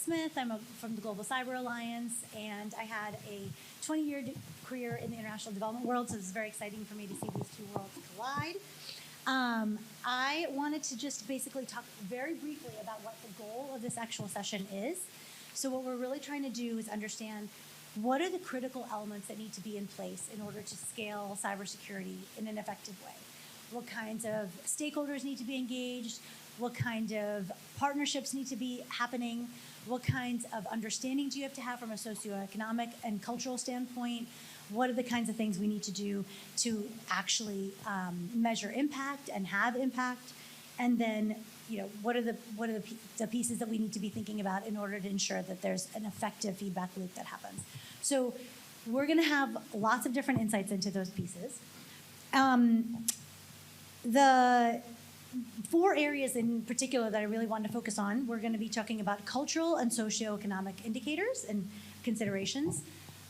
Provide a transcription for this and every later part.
Smith. I'm from the Global Cyber Alliance, and I had a 20-year career in the international development world, so it's very exciting for me to see these two worlds collide. I wanted to just basically talk very briefly about what the goal of this actual session is. So what we're really trying to do is understand what are the critical elements that need to be in place in order to scale cybersecurity in an effective way. What kinds of stakeholders need to be engaged? What kind of partnerships need to be happening? What kinds of understanding do you have to have from a socio-economic and cultural standpoint? What are the kinds of things we need to do to actually measure impact and have impact? And then, what are the pieces that we need to be thinking about in order to ensure that there's an effective feedback loop that happens? So we're going to have lots of different insights into those pieces. The 4 areas in particular that I really wanted to focus on, we're going to be talking about cultural and socioeconomic indicators and considerations.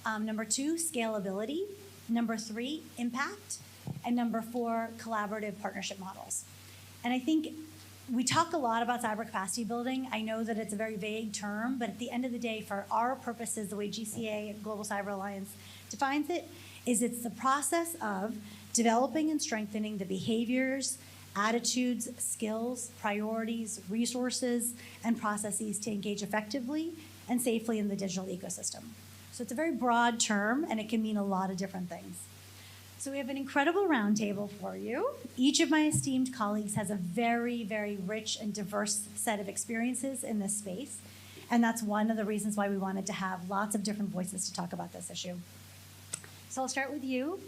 Number 2, scalability. Number 3, impact. And number 4, collaborative partnership models. And I think we talk a lot about cyber capacity building. I know that it's a very vague term, but at the end of the day, for our purposes, the way GCA, Global Cyber Alliance, defines it, is it's the process of developing and strengthening the behaviors, attitudes, skills, priorities, resources, and processes to engage effectively and safely in the digital ecosystem. So it's a very broad term, and it can mean a lot of different things. So we have an incredible roundtable for you. Each of my esteemed colleagues has a very, very rich and diverse set of experiences in this space, and that's one of the reasons why we wanted to have lots of different voices to talk about this issue. So I'll start with you,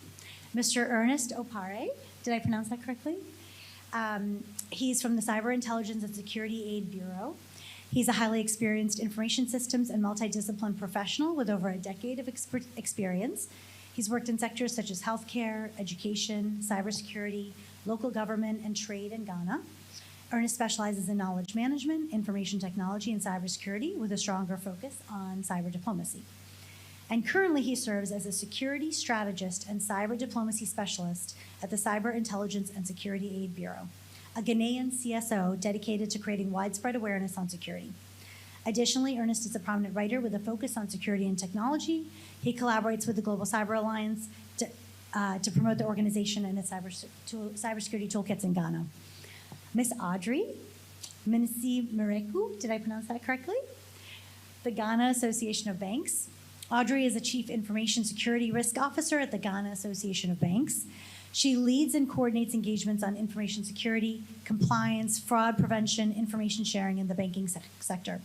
Mr. Ernest Opare. Did I pronounce that correctly? He's from the Cyber Intelligence and Security Aid Bureau. He's a highly experienced information systems and multidiscipline professional with over a decade of experience. He's worked in sectors such as healthcare, education, cybersecurity, local government, and trade in Ghana. Ernest specializes in knowledge management, information technology, and cybersecurity with a stronger focus on cyber diplomacy. And currently he serves as a security strategist and cyber diplomacy specialist at the Cyber Intelligence and Security Aid Bureau, a Ghanaian CSO dedicated to creating widespread awareness on security. Additionally, Ernest is a prominent writer with a focus on security and technology. He collaborates with the Global Cyber Alliance to promote the organization and its cybersecurity toolkits in Ghana. Ms. Audrey Minisi Mireku, did I pronounce that correctly? The Ghana Association of Banks. Audrey is a Chief Information Security Risk Officer at the Ghana Association of Banks. She leads and coordinates engagements on information security, compliance, fraud prevention, information sharing in the banking sector.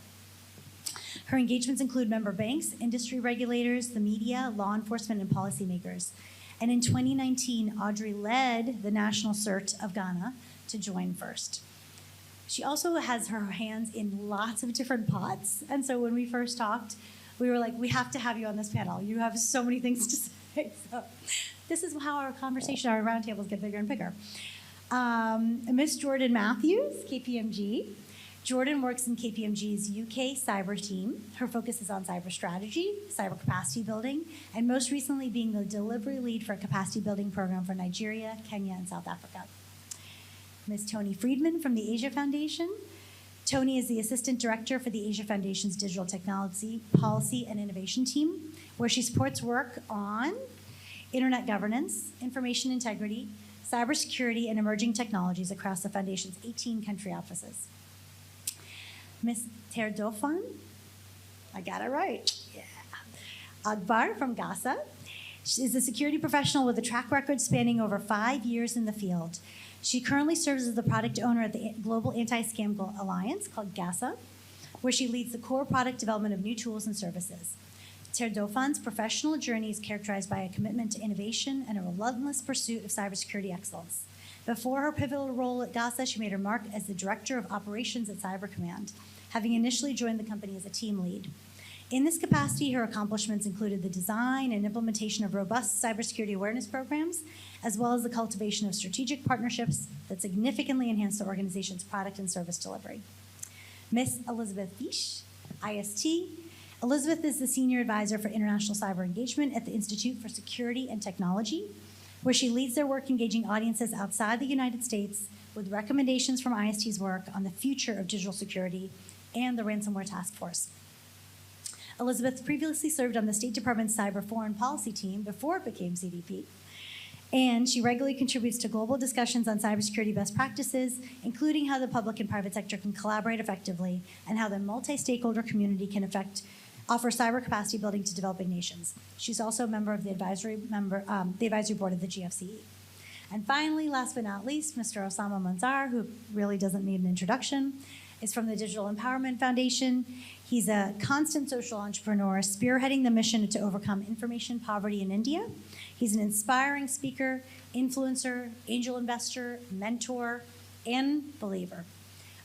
Her engagements include member banks, industry regulators, the media, law enforcement, and policymakers. And in 2019, Audrey led the National CERT of Ghana to join FIRST. She also has her hands in lots of different pots. And so when we first talked, we were like, we have to have you on this panel. You have so many things to say. So this is how our conversation, our roundtables get bigger and bigger. Ms. Jordan Matthews, KPMG. Jordan works in KPMG's UK cyber team. Her focus is on cyber strategy, cyber capacity building, and most recently being the delivery lead for a capacity building program for Nigeria, Kenya, and South Africa. Ms. Tony Friedman from the Asia Foundation. Tony is the Assistant Director for the Asia Foundation's Digital Technology Policy and Innovation Team, where she supports work on internet governance, information integrity, cybersecurity, and emerging technologies across the Foundation's 18 country offices. Ms. Terdofan, I got it right. Yeah. Akbar from Gaza. She is a security professional with a track record spanning over 5 years in the field. She currently serves as the product owner at the Global Anti-Scam Alliance, called GASA, where she leads the core product development of new tools and services. Terdofan's professional journey is characterized by a commitment to innovation and a relentless pursuit of cybersecurity excellence. Before her pivotal role at GASA, she made her mark as the Director of Operations at Cyber Command, having initially joined the company as a team lead. In this capacity, her accomplishments included the design and implementation of robust cybersecurity awareness programs, as well as the cultivation of strategic partnerships that significantly enhance the organization's product and service delivery. Ms. Elizabeth Fish, IST. Elizabeth is the Senior Advisor for International Cyber Engagement at the Institute for Security and Technology, where she leads their work engaging audiences outside the United States with recommendations from IST's work on the future of digital security and the ransomware task force. Elizabeth previously served on the State Department's Cyber Foreign Policy team before it became CDP. And she regularly contributes to global discussions on cybersecurity best practices, including how the public and private sector can collaborate effectively and how the multi-stakeholder community can offer cyber capacity building to developing nations. She's also a member of the advisory board of the GFCE. And finally, last but not least, Mr. Osama Manzar, who really doesn't need an introduction, is from the Digital Empowerment Foundation. He's a constant social entrepreneur, spearheading the mission to overcome information poverty in India. He's an inspiring speaker, influencer, angel investor, mentor, and believer.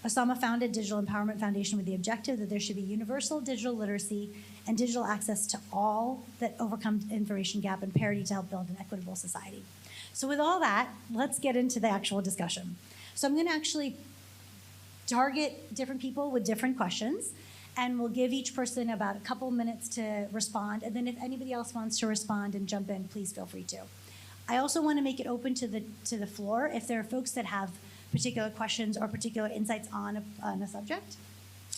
Osama founded Digital Empowerment Foundation with the objective that there should be universal digital literacy and digital access to all that overcome the information gap and parity to help build an equitable society. So with all that, let's get into the actual discussion. So I'm going to actually target different people with different questions, and we'll give each person about a couple minutes to respond, and then if anybody else wants to respond and jump in, please feel free to. I also want to make it open to the floor. If there are folks that have particular questions or particular insights on a subject,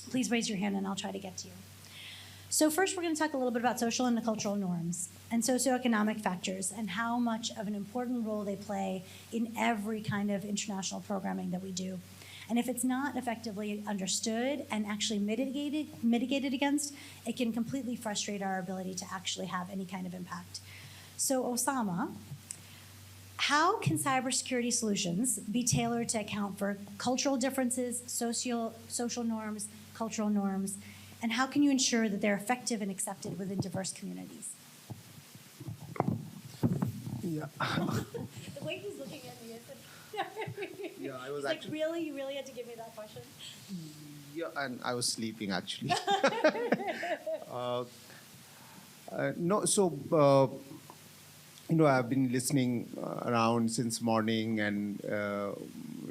please raise your hand and I'll try to get to you. So first, we're going to talk a little bit about social and cultural norms and socioeconomic factors and how much of an important role they play in every kind of international programming that we do. And if it's not effectively understood and actually mitigated against, it can completely frustrate our ability to actually have any kind of impact. So Osama, how can cybersecurity solutions be tailored to account for cultural differences, social norms, cultural norms, and how can you ensure that they're effective and accepted within diverse communities? Yeah. The way he's looking at me is Yeah, I was he's like, actually. really? You really had to give me that question? Yeah, and I was sleeping actually. No, so I've been listening around since morning, and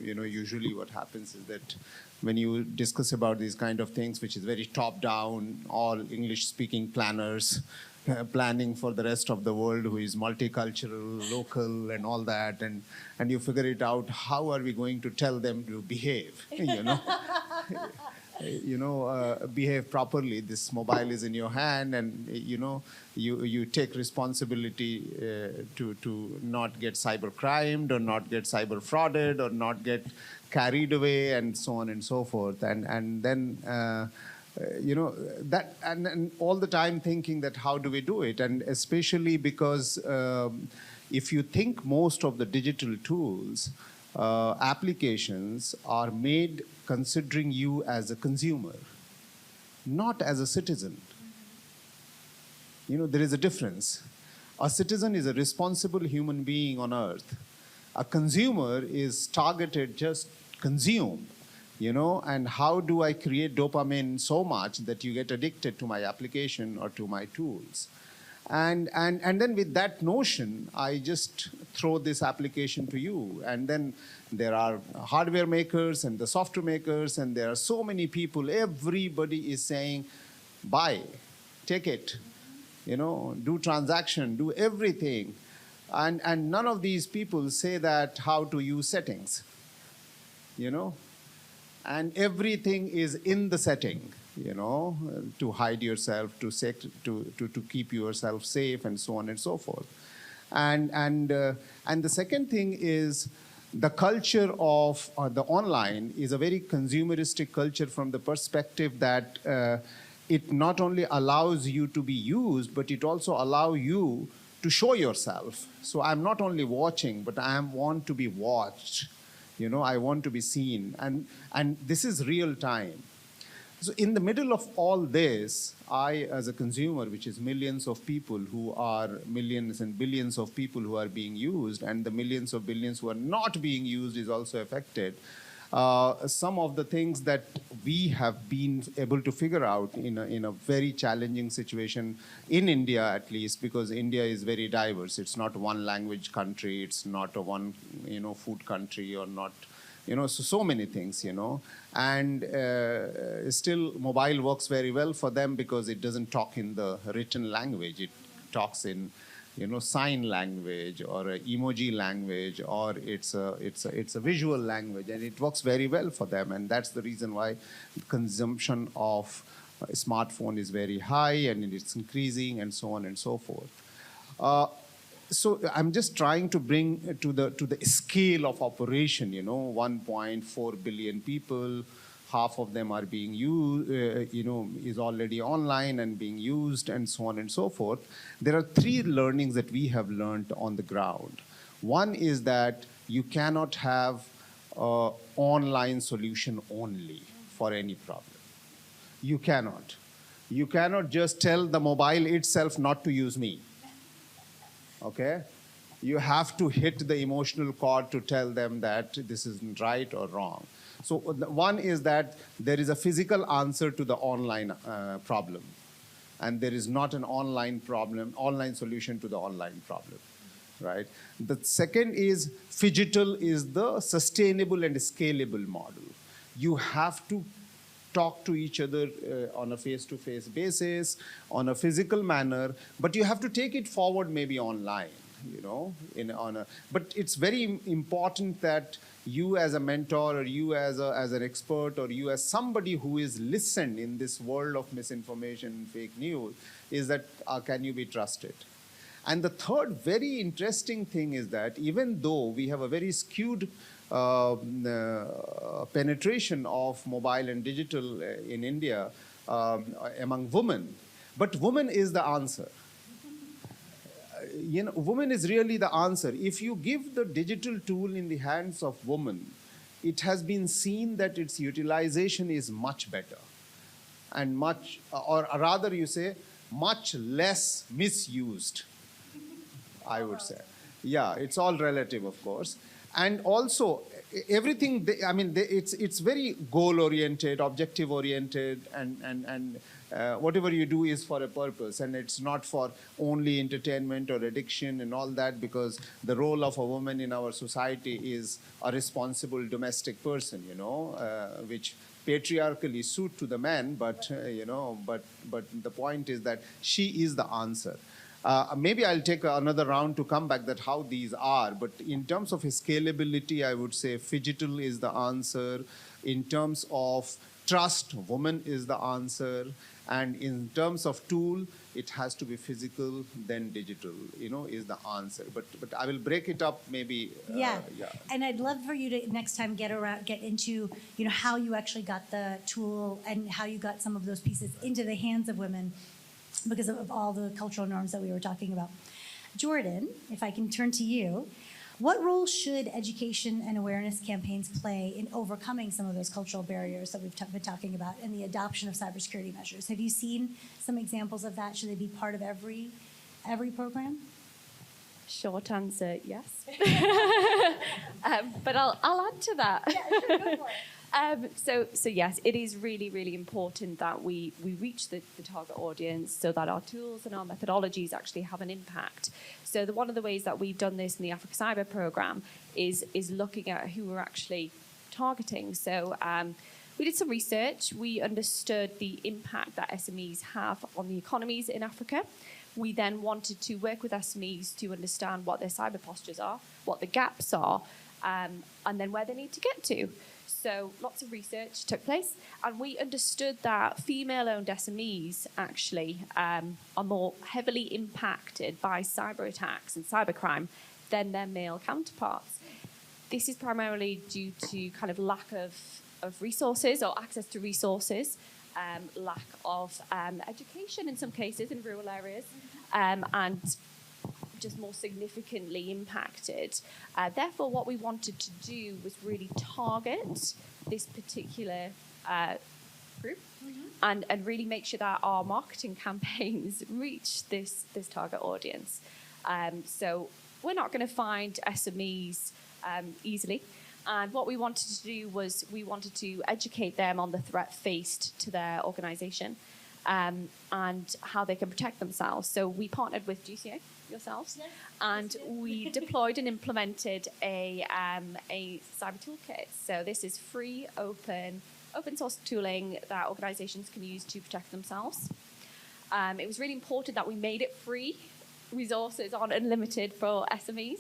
usually what happens is that when you discuss about these kind of things, which is very top-down, all English-speaking planners planning for the rest of the world who is multicultural, local, and all that, and you figure it out, how are we going to tell them to behave, behave properly. This mobile is in your hand, and you take responsibility to not get cyber crimed or not get cyber frauded or not get carried away and so on and so forth. And then that and all the time thinking that how do we do it, and especially because if you think most of the digital tools, applications are made considering you as a consumer, not as a citizen. There is a difference. A citizen is a responsible human being on earth. A consumer is targeted just consume, and how do I create dopamine so much that you get addicted to my application or to my tools? And then with that notion, I just throw this application to you. And then there are hardware makers and the software makers, and there are so many people. Everybody is saying, buy, take it, do transaction, do everything. And none of these people say that how to use settings, and everything is in the setting, to hide yourself, to keep yourself safe, and so on and so forth. And the second thing is the culture of the online is a very consumeristic culture from the perspective that it not only allows you to be used, but it also allows you to show yourself. So I'm not only watching, but I want to be watched. I want to be seen. And this is real time. So in the middle of all this, I, as a consumer, which is millions of people who are millions and billions of people who are being used, and the millions of billions who are not being used is also affected. Some of the things that we have been able to figure out in a very challenging situation in India, at least, because India is very diverse. It's not one language country. It's not a one food country, or not so many things, and still mobile works very well for them because it doesn't talk in the written language. It talks in sign language or a emoji language, or it's a visual language, and it works very well for them. And that's the reason why consumption of Smartphone is very high and it's increasing and so on and so forth. So I'm just trying to bring to the scale of operation, 1.4 billion people, half of them are being used, is already online and being used and so on and so forth. There are three learnings that we have learned on the ground. One is that you cannot have an online solution only for any problem. You cannot. You cannot just tell the mobile itself not to use me. Okay? You have to hit the emotional chord to tell them that this isn't right or wrong. So one is that there is a physical answer to the online problem, and there is not an online solution to the online problem, right? The second is phygital is the sustainable and scalable model. You have to talk to each other on a face-to-face basis, on a physical manner, but you have to take it forward maybe online, but it's very important that you as a mentor or you as an expert or you as somebody who is listened in this world of misinformation and fake news is that can you be trusted? And the third very interesting thing is that even though we have a very skewed penetration of mobile and digital in India among women, but women is the answer. Women is really the answer. If you give the digital tool in the hands of women, it has been seen that its utilization is much better and much, or rather you say, much less misused, I would say. Yeah, it's all relative, of course. And also, everything, it's very goal-oriented, objective-oriented, and whatever you do is for a purpose, and it's not for only entertainment or addiction and all that, because the role of a woman in our society is a responsible domestic person, which patriarchally suit to the man, but the point is that she is the answer. Maybe I'll take another round to come back that how these are, but in terms of scalability, I would say phygital is the answer. In terms of trust, woman is the answer. And in terms of tool, it has to be physical, then digital, is the answer. But I will break it up maybe. Yeah. And I'd love for you to next time get into, how you actually got the tool and how you got some of those pieces into the hands of women, because of all the cultural norms that we were talking about. Jordan, if I can turn to you, what role should education and awareness campaigns play in overcoming some of those cultural barriers that we've been talking about and the adoption of cybersecurity measures? Have you seen some examples of that? Should they be part of every program? Short answer, yes. But I'll add to that. Yeah, sure, go for it. So yes, it is really, really important that we reach the target audience so that our tools and our methodologies actually have an impact. So one of the ways that we've done this in the Africa Cyber Program is looking at who we're actually targeting. So we did some research. We understood the impact that SMEs have on the economies in Africa. We then wanted to work with SMEs to understand what their cyber postures are, what the gaps are, and then where they need to get to. So lots of research took place, and we understood that female-owned SMEs actually are more heavily impacted by cyber attacks and cybercrime than their male counterparts. This is primarily due to kind of lack of resources or access to resources, lack of education in some cases in rural areas, and just more significantly impacted. Therefore, what we wanted to do was really target this particular group and really make sure that our marketing campaigns reach this target audience. So we're not going to find SMEs easily. And what we wanted to do was we wanted to educate them on the threat faced to their organization and how they can protect themselves. So we partnered with GCA, yourselves, yes, and we deployed and implemented a cyber toolkit. So this is free, open source tooling that organizations can use to protect themselves. It was really important that we made it free. Resources aren't unlimited for SMEs.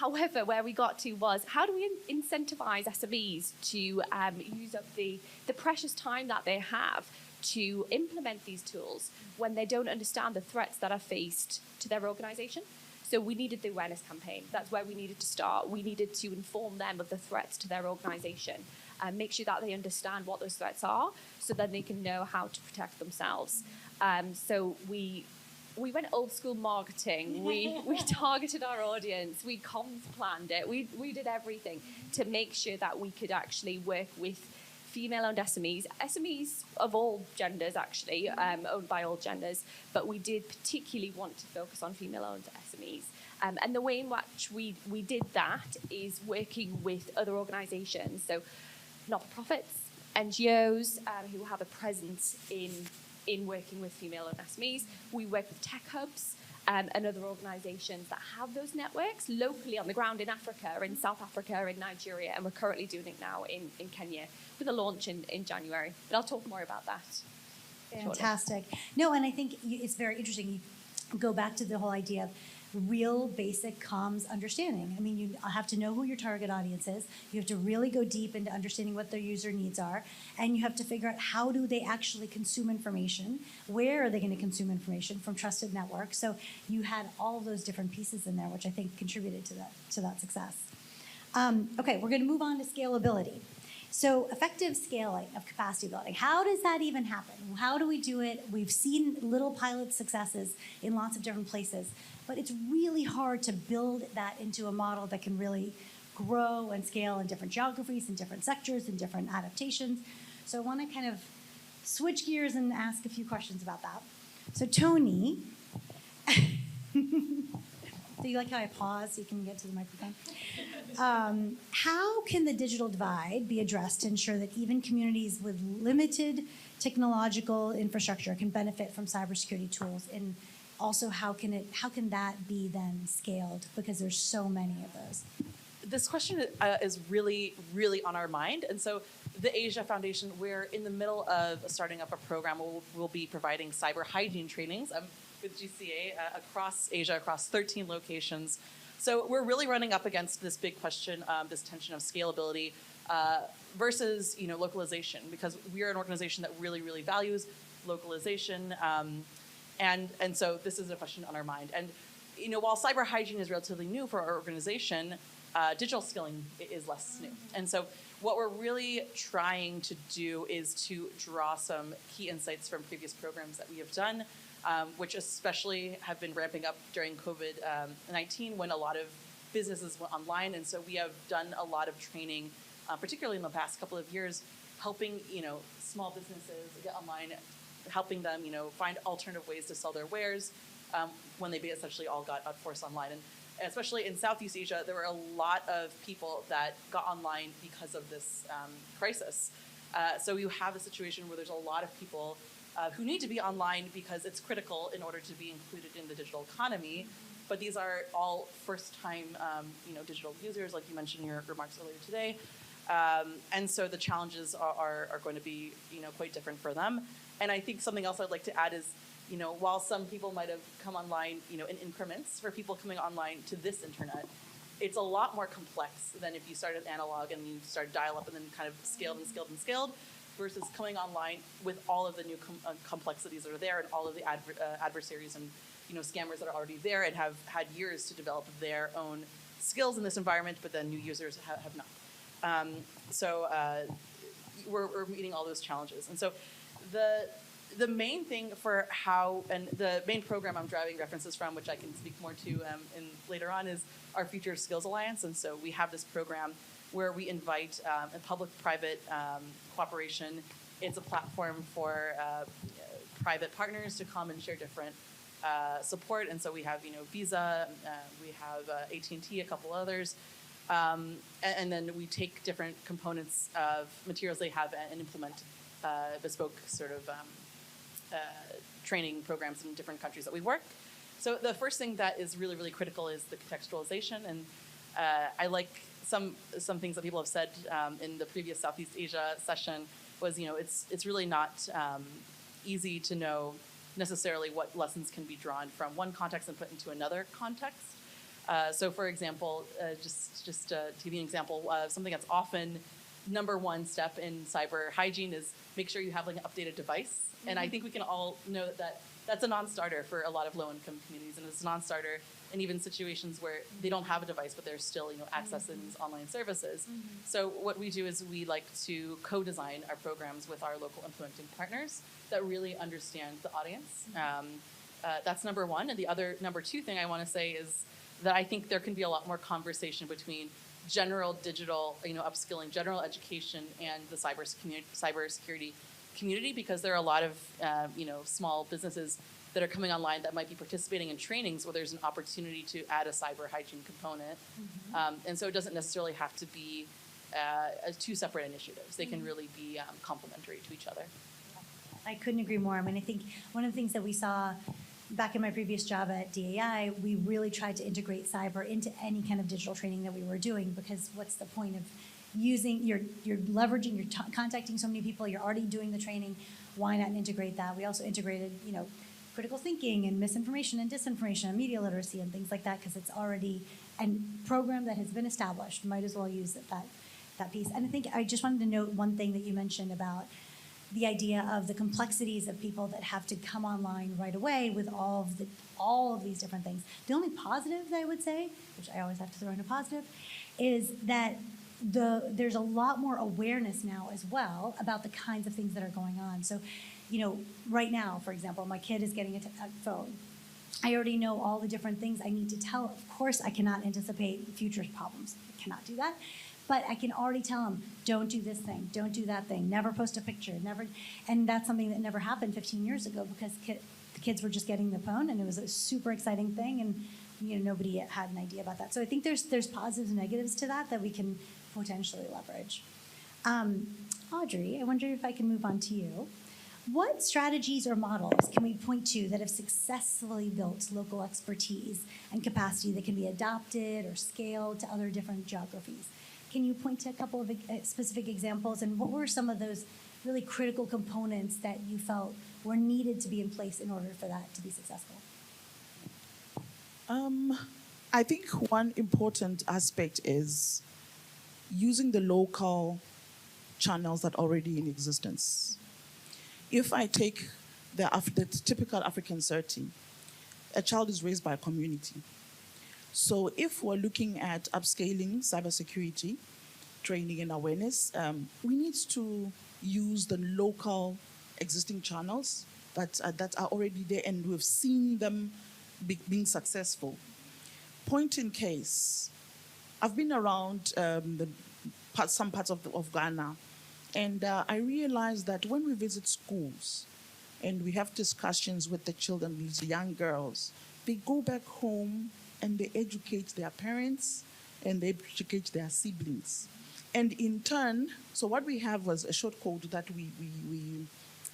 However, where we got to was, how do we incentivize SMEs to use up the precious time that they have to implement these tools when they don't understand the threats that are faced to their organization. So we needed the awareness campaign. That's where we needed to start. We needed to inform them of the threats to their organization and make sure that they understand what those threats are so that they can know how to protect themselves. So we went old school marketing. We targeted our audience. We comms planned it. We did everything to make sure that we could actually work with female-owned SMEs of all genders, actually, owned by all genders, but we did particularly want to focus on female-owned SMEs. And the way in which we did that is working with other organizations, so not-for-profits, NGOs who have a presence in working with female-owned SMEs. We work with tech hubs and other organizations that have those networks locally on the ground in Africa, in South Africa, in Nigeria, and we're currently doing it now in Kenya with a launch in January. But I'll talk more about that. Fantastic. No, and I think it's very interesting. You go back to the whole idea of real basic comms understanding. I mean, you have to know who your target audience is. You have to really go deep into understanding what their user needs are. And you have to figure out how do they actually consume information? Where are they going to consume information from trusted networks? So you had all of those different pieces in there, which I think contributed to that success. Okay, we're going to move on to scalability. So effective scaling of capacity building, how does that even happen? How do we do it? We've seen little pilot successes in lots of different places, but it's really hard to build that into a model that can really grow and scale in different geographies, in different sectors, in different adaptations. So I want to kind of switch gears and ask a few questions about that. So Tony, do you like how I pause so you can get to the microphone? How can the digital divide be addressed to ensure that even communities with limited technological infrastructure can benefit from cybersecurity tools? And also, how can that be then scaled? Because there's so many of those. This question is really, really on our mind. And so the Asia Foundation, we're in the middle of starting up a program where we'll be providing cyber hygiene trainings with GCA across Asia, across 13 locations. So we're really running up against this big question, this tension of scalability versus localization, because we are an organization that really, really values localization. And so this is a question on our mind. And while cyber hygiene is relatively new for our organization, digital skilling is less new. And so what we're really trying to do is to draw some key insights from previous programs that we have done, which especially have been ramping up during COVID-19 when a lot of businesses went online. And so we have done a lot of training, particularly in the past couple of years, helping small businesses get online, helping them find alternative ways to sell their wares when they essentially all got forced online. And especially in Southeast Asia, there were a lot of people that got online because of this crisis. So you have a situation where there's a lot of people who need to be online because it's critical in order to be included in the digital economy. But these are all first-time, digital users, like you mentioned in your remarks earlier today. And so the challenges are going to be, quite different for them. And I think something else I'd like to add is, while some people might have come online, in increments, for people coming online to this internet, it's a lot more complex than if you started analog and you started dial-up and then kind of scaled and scaled and scaled, versus coming online with all of the new complexities that are there and all of the adversaries and scammers that are already there and have had years to develop their own skills in this environment, but then new users have not. So we're meeting all those challenges. And so the main thing for and the main program I'm driving references from, which I can speak more to later on, is our Future Skills Alliance. And so we have this program where we invite a public-private cooperation. It's a platform for private partners to come and share different support. And so we have, Visa, we have AT&T, a couple others. And then we take different components of materials they have and implement bespoke sort of training programs in different countries that we work. So the first thing that is really, really critical is the contextualization. And I like some things that people have said in the previous Southeast Asia session was, it's really not easy to know necessarily what lessons can be drawn from one context and put into another context. So for example, just to give you an example, something that's often number one step in cyber hygiene is make sure you have like an updated device And I think we can all know that that's a non-starter for a lot of low-income communities, and it's a non-starter in even situations where they don't have a device, but they're still, accessing these online services. So what we do is we like to co-design our programs with our local implementing partners that really understand the audience. That's number one. And the other number two thing I want to say is that I think there can be a lot more conversation between general digital, upskilling, general education, and the cybersecurity community, because there are a lot of, small businesses that are coming online that might be participating in trainings where there's an opportunity to add a cyber hygiene component. And so it doesn't necessarily have to be as two separate initiatives. They can really be complementary to each other. I couldn't agree more. I mean, I think one of the things that we saw back in my previous job at DAI, we really tried to integrate cyber into any kind of digital training that we were doing, because what's the point of you're leveraging, you're contacting so many people, you're already doing the training, why not integrate that? We also integrated, critical thinking and misinformation and disinformation and media literacy and things like that, because it's already a program that has been established. Might as well use that piece. And I think I just wanted to note one thing that you mentioned about the idea of the complexities of people that have to come online right away with all of these different things. The only positive that I would say, which I always have to throw in a positive, is that there's a lot more awareness now as well about the kinds of things that are going on. So, right now, for example, my kid is getting a phone. I already know all the different things I need to tell. Of course, I cannot anticipate future problems. I cannot do that. But I can already tell them, don't do this thing, don't do that thing, never post a picture, never. And that's something that never happened 15 years ago, because the kids were just getting the phone, and it was a super exciting thing, and nobody had an idea about that. So I think there's positives and negatives to that we can potentially leverage. Audrey, I wonder if I can move on to you. What strategies or models can we point to that have successfully built local expertise and capacity that can be adopted or scaled to other different geographies? Can you point to a couple of specific examples, and what were some of those really critical components that you felt were needed to be in place in order for that to be successful? I think one important aspect is using the local channels that are already in existence. If I take the typical African setting, a child is raised by a community. So if we're looking at upscaling cybersecurity, training and awareness, we need to use the local existing channels that are already there, and we've seen them being successful. Point in case, I've been around some parts of Ghana, and I realized that when we visit schools and we have discussions with the children, these young girls, they go back home and they educate their parents and they educate their siblings. And in turn, so what we have was a short code that we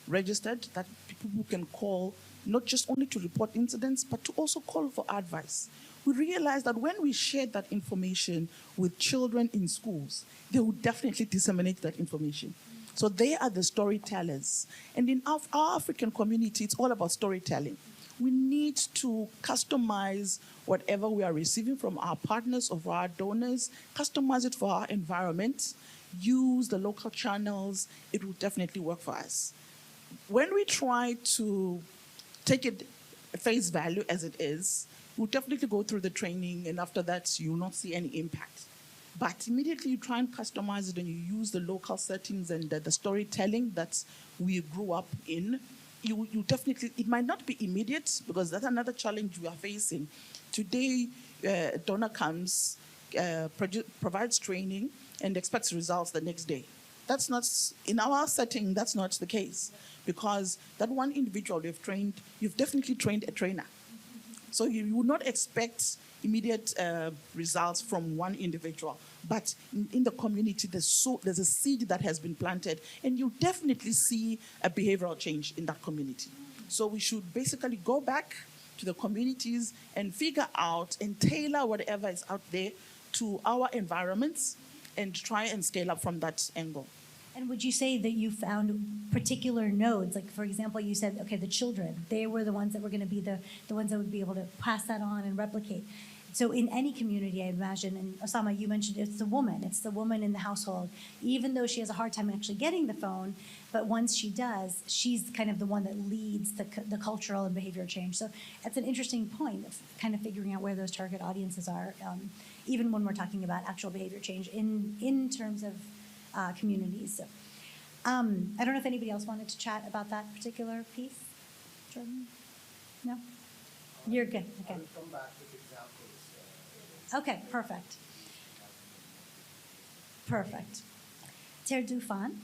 registered that people can call, not just only to report incidents, but to also call for advice. We realized that when we shared that information with children in schools, they would definitely disseminate that information. So they are the storytellers. And in our African community, it's all about storytelling. We need to customize whatever we are receiving from our partners or our donors, customize it for our environment, use the local channels. It will definitely work for us. When we try to take it face value as it is, we'll definitely go through the training, and after that, you will not see any impact. But immediately you try and customize it and you use the local settings and the storytelling that we grew up in, you definitely, it might not be immediate, because that's another challenge we are facing. Today, a donor comes, provides training, and expects results the next day. That's not, in our setting, that's not the case, because that one individual you've trained, you've definitely trained a trainer. So you would not expect immediate results from one individual, but in the community, there's a seed that has been planted, and you definitely see a behavioral change in that community. So we should basically go back to the communities and figure out and tailor whatever is out there to our environments and try and scale up from that angle. And would you say that you found particular nodes? Like, for example, you said, okay, the children, they were the ones that were going to be the ones that would be able to pass that on and replicate. So in any community, I imagine, and Osama, you mentioned it's the woman in the household, even though she has a hard time actually getting the phone, but once she does, she's kind of the one that leads the cultural and behavioral change. So that's an interesting point of kind of figuring out where those target audiences are, even when we're talking about actual behavior change in terms of communities. So, I don't know if anybody else wanted to chat about that particular piece. Jordan? No? You're good. Okay. I will come back with examples. Okay, perfect. Perfect. Ter Dufan,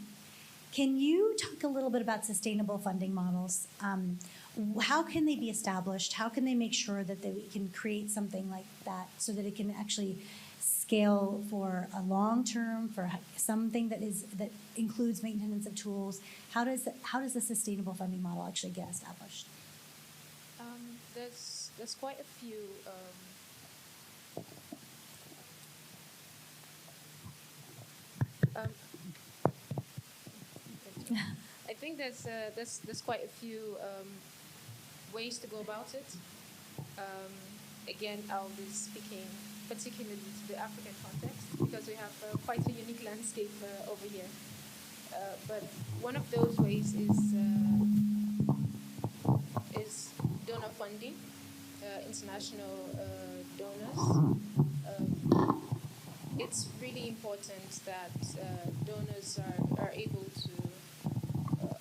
can you talk a little bit about sustainable funding models? How can they be established? How can they make sure that they can create something like that so that it can actually scale for a long term, for something that includes maintenance of tools? How does the sustainable funding model actually get established? There's quite a few. I think there's quite a few ways to go about it. Again, I'll be speaking particularly to the African context because we have quite a unique landscape over here. But one of those ways is donor funding, international donors. It's really important that donors are able to,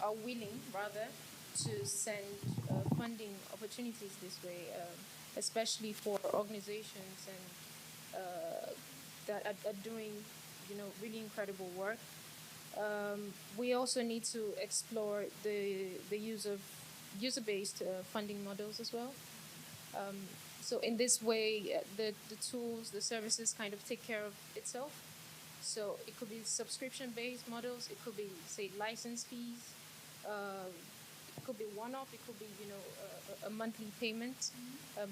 are willing rather, to send funding opportunities this way, especially for organizations and that are doing, really incredible work. We also need to explore the use of user-based funding models as well. So in this way, the tools, the services kind of take care of itself. So it could be subscription-based models. It could be, say, license fees. It could be one-off. It could be, a monthly payment.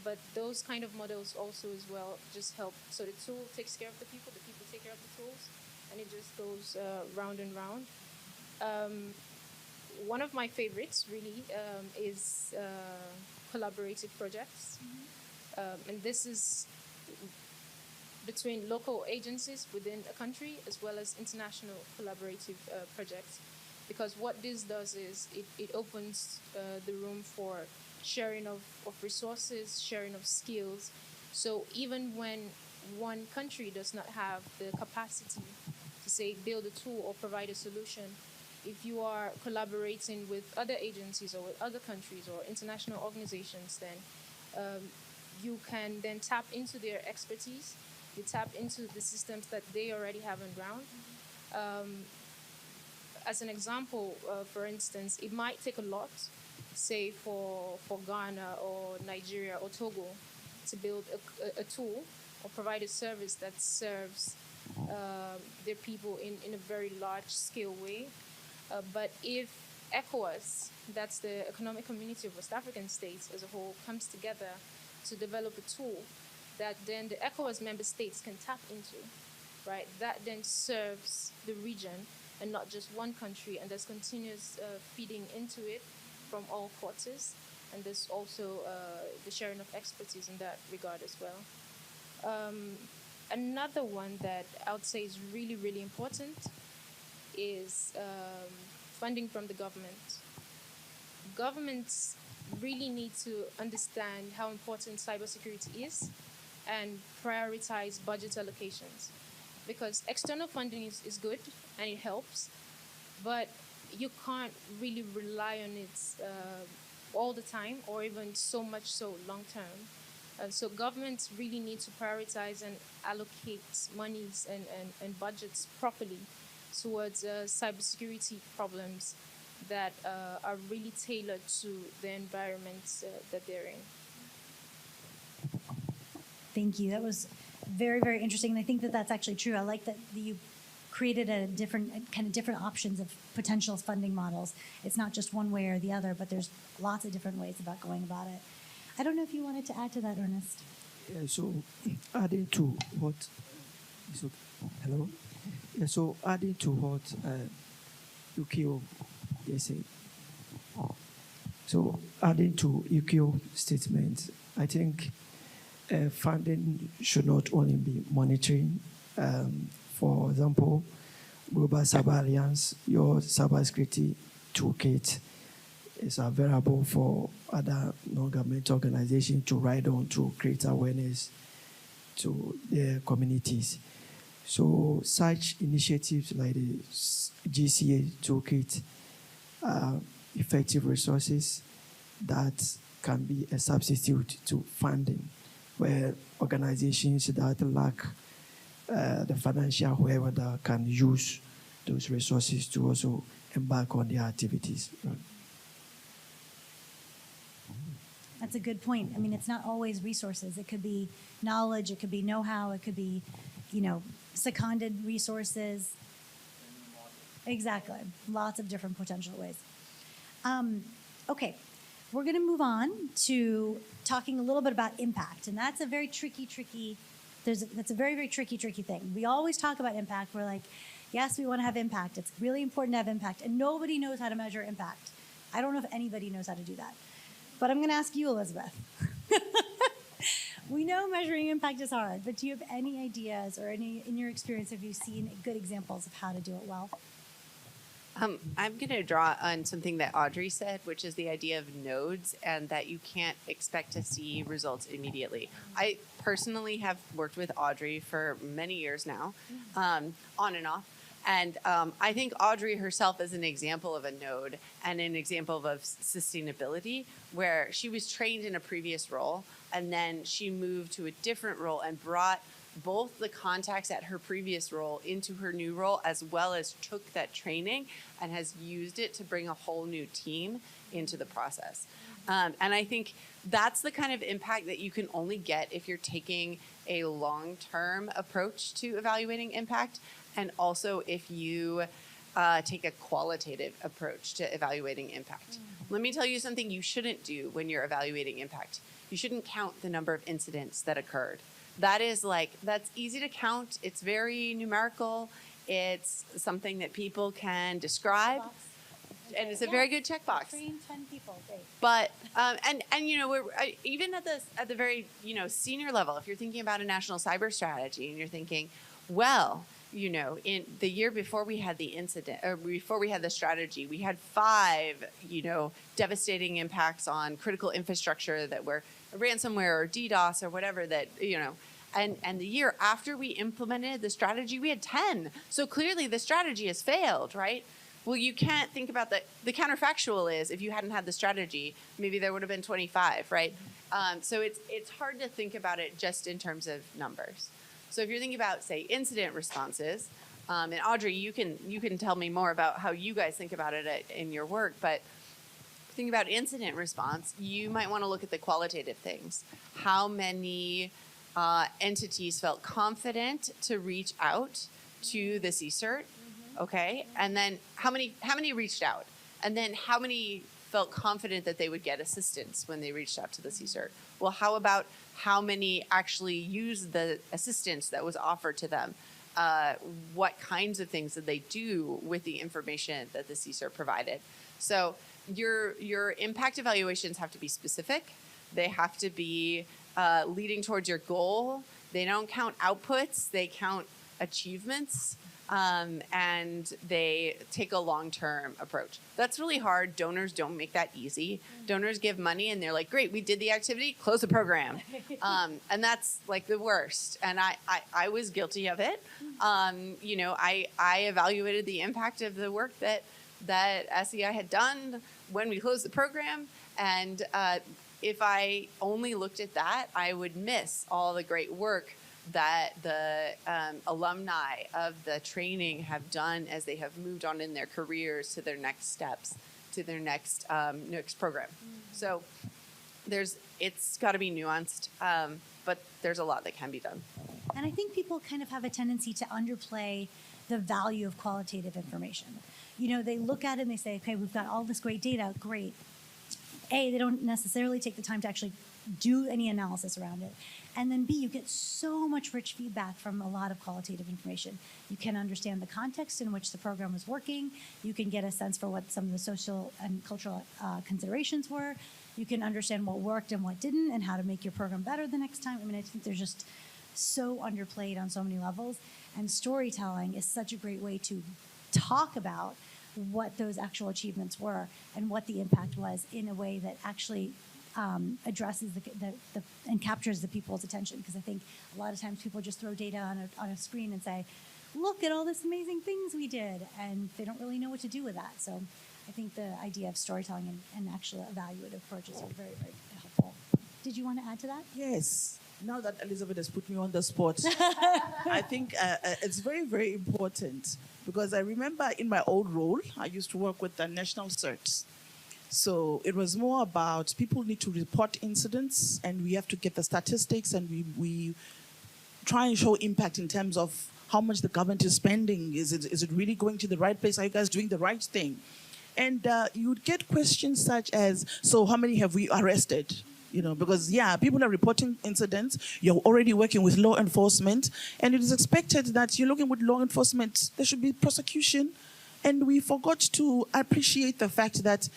But those kind of models also as well just help. So the tool takes care of the people take care of the tools, and it just goes round and round. One of my favorites really is collaborative projects. And this is between local agencies within a country as well as international collaborative projects. Because what this does is it opens the room for sharing of resources, sharing of skills. So even when one country does not have the capacity to, say, build a tool or provide a solution, if you are collaborating with other agencies or with other countries or international organizations, then you can then tap into their expertise. You tap into the systems that they already have on ground. As an example, for instance, it might take a lot, say, for Ghana or Nigeria or Togo to build a tool or provide a service that serves their people in a very large-scale way. But if ECOWAS, that's the Economic Community of West African States as a whole, comes together to develop a tool that then the ECOWAS member states can tap into, right? That then serves the region and not just one country, and there's continuous feeding into it from all quarters, and there's also the sharing of expertise in that regard as well. Another one that I would say is really, really important is funding from the government. Governments really need to understand how important cybersecurity is and prioritize budget allocations. Because external funding is good and it helps, but you can't really rely on it all the time or even so much so long term. So governments really need to prioritize and allocate monies and budgets properly towards cybersecurity problems that are really tailored to the environments that they're in. Thank you. That was very, very interesting. And I think that that's actually true. I like that you created different options of potential funding models. It's not just one way or the other, but there's lots of different ways about going about it. I don't know if you wanted to add to that, Ernest. Yeah, so adding to what is okay. Hello. Yeah, so adding to what Yukio, they say. So adding to Yukio's statement, I think funding should not only be monitoring. For example, Global Cyber Alliance, your cybersecurity toolkit is available for other non-governmental organizations to ride on to create awareness to their communities. So such initiatives like the GCA toolkit are effective resources that can be a substitute to funding, where organizations that lack the financial whoever that can use those resources to also embark on their activities. That's a good point. I mean, it's not always resources. It could be knowledge, it could be know-how, it could be, seconded resources. Exactly. Lots of different potential ways. Okay, we're going to move on to talking a little bit about impact, and that's a very tricky. That's a very, very tricky thing. We always talk about impact. We're like, yes, we want to have impact. It's really important to have impact, and nobody knows how to measure impact. I don't know if anybody knows how to do that. But I'm going to ask you, Elizabeth. We know measuring impact is hard, but do you have any ideas or in your experience, have you seen good examples of how to do it well? I'm going to draw on something that Audrey said, which is the idea of nodes and that you can't expect to see results immediately. I personally have worked with Audrey for many years now, on and off. And I think Audrey herself is an example of a node and an example of sustainability, where she was trained in a previous role and then she moved to a different role and brought both the contacts at her previous role into her new role, as well as took that training and has used it to bring a whole new team into the process. And I think that's the kind of impact that you can only get if you're taking a long-term approach to evaluating impact, and also if you take a qualitative approach to evaluating impact. Let me tell you something you shouldn't do when you're evaluating impact. You shouldn't count the number of incidents that occurred. That's easy to count. It's very numerical. It's something that people can describe. And it's a very good checkbox. Train 10 people, great. But we're even at the very senior level. If you're thinking about a national cyber strategy and you're thinking, well, in the year before we had the incident, or before we had the strategy, we had 5 devastating impacts on critical infrastructure that were ransomware or DDoS or whatever that and the year after we implemented the strategy, we had 10. So clearly the strategy has failed, right? Well, you can't think about the counterfactual is if you hadn't had the strategy, maybe there would have been 25, right? So it's hard to think about it just in terms of numbers. So if you're thinking about, say, incident responses, and Audrey, you can tell me more about how you guys think about it in your work, but think about incident response, you might want to look at the qualitative things. How many entities felt confident to reach out to the CSIRT? Okay, and then how many reached out, and then how many felt confident that they would get assistance when they reached out to the CSIRT? Well, how about how many actually used the assistance that was offered to them? What kinds of things did they do with the information that the CSIRT provided? So your impact evaluations have to be specific. They have to be leading towards your goal. They don't count outputs, they count achievements. And they take a long-term approach. That's really hard. Donors don't make that easy. Donors give money and they're like, great, we did the activity, close the program. And that's like the worst. And I was guilty of it. I evaluated the impact of the work that SEI had done when we closed the program. And if I only looked at that, I would miss all the great work that the alumni of the training have done as they have moved on in their careers to their next steps, to their next program. So it's got to be nuanced, but there's a lot that can be done. And I think people kind of have a tendency to underplay the value of qualitative information. They look at it and they say, okay, we've got all this great data, great. They don't necessarily take the time to actually do any analysis around it. And then B, you get so much rich feedback from a lot of qualitative information. You can understand the context in which the program was working. You can get a sense for what some of the social and cultural considerations were. You can understand what worked and what didn't and how to make your program better the next time. I mean, I think there's just so underplayed on so many levels. And storytelling is such a great way to talk about what those actual achievements were and what the impact was in a way that actually addresses and captures the people's attention. Because I think a lot of times people just throw data on a screen and say, look at all this amazing things we did, and they don't really know what to do with that. So I think the idea of storytelling and actual evaluative approaches are very, very helpful. Did you want to add to that? Yes. Now that Elizabeth has put me on the spot, I think it's very, very important, because I remember in my old role, I used to work with the national certs. So it was more about people need to report incidents, and we have to get the statistics, and we try and show impact in terms of how much the government is spending. Is it really going to the right place? Are you guys doing the right thing? And you would get questions such as, so how many have we arrested? You know, because, yeah, people are reporting incidents. You're already working with law enforcement, and it is expected that you're looking with law enforcement, there should be prosecution. And we forgot to appreciate the fact that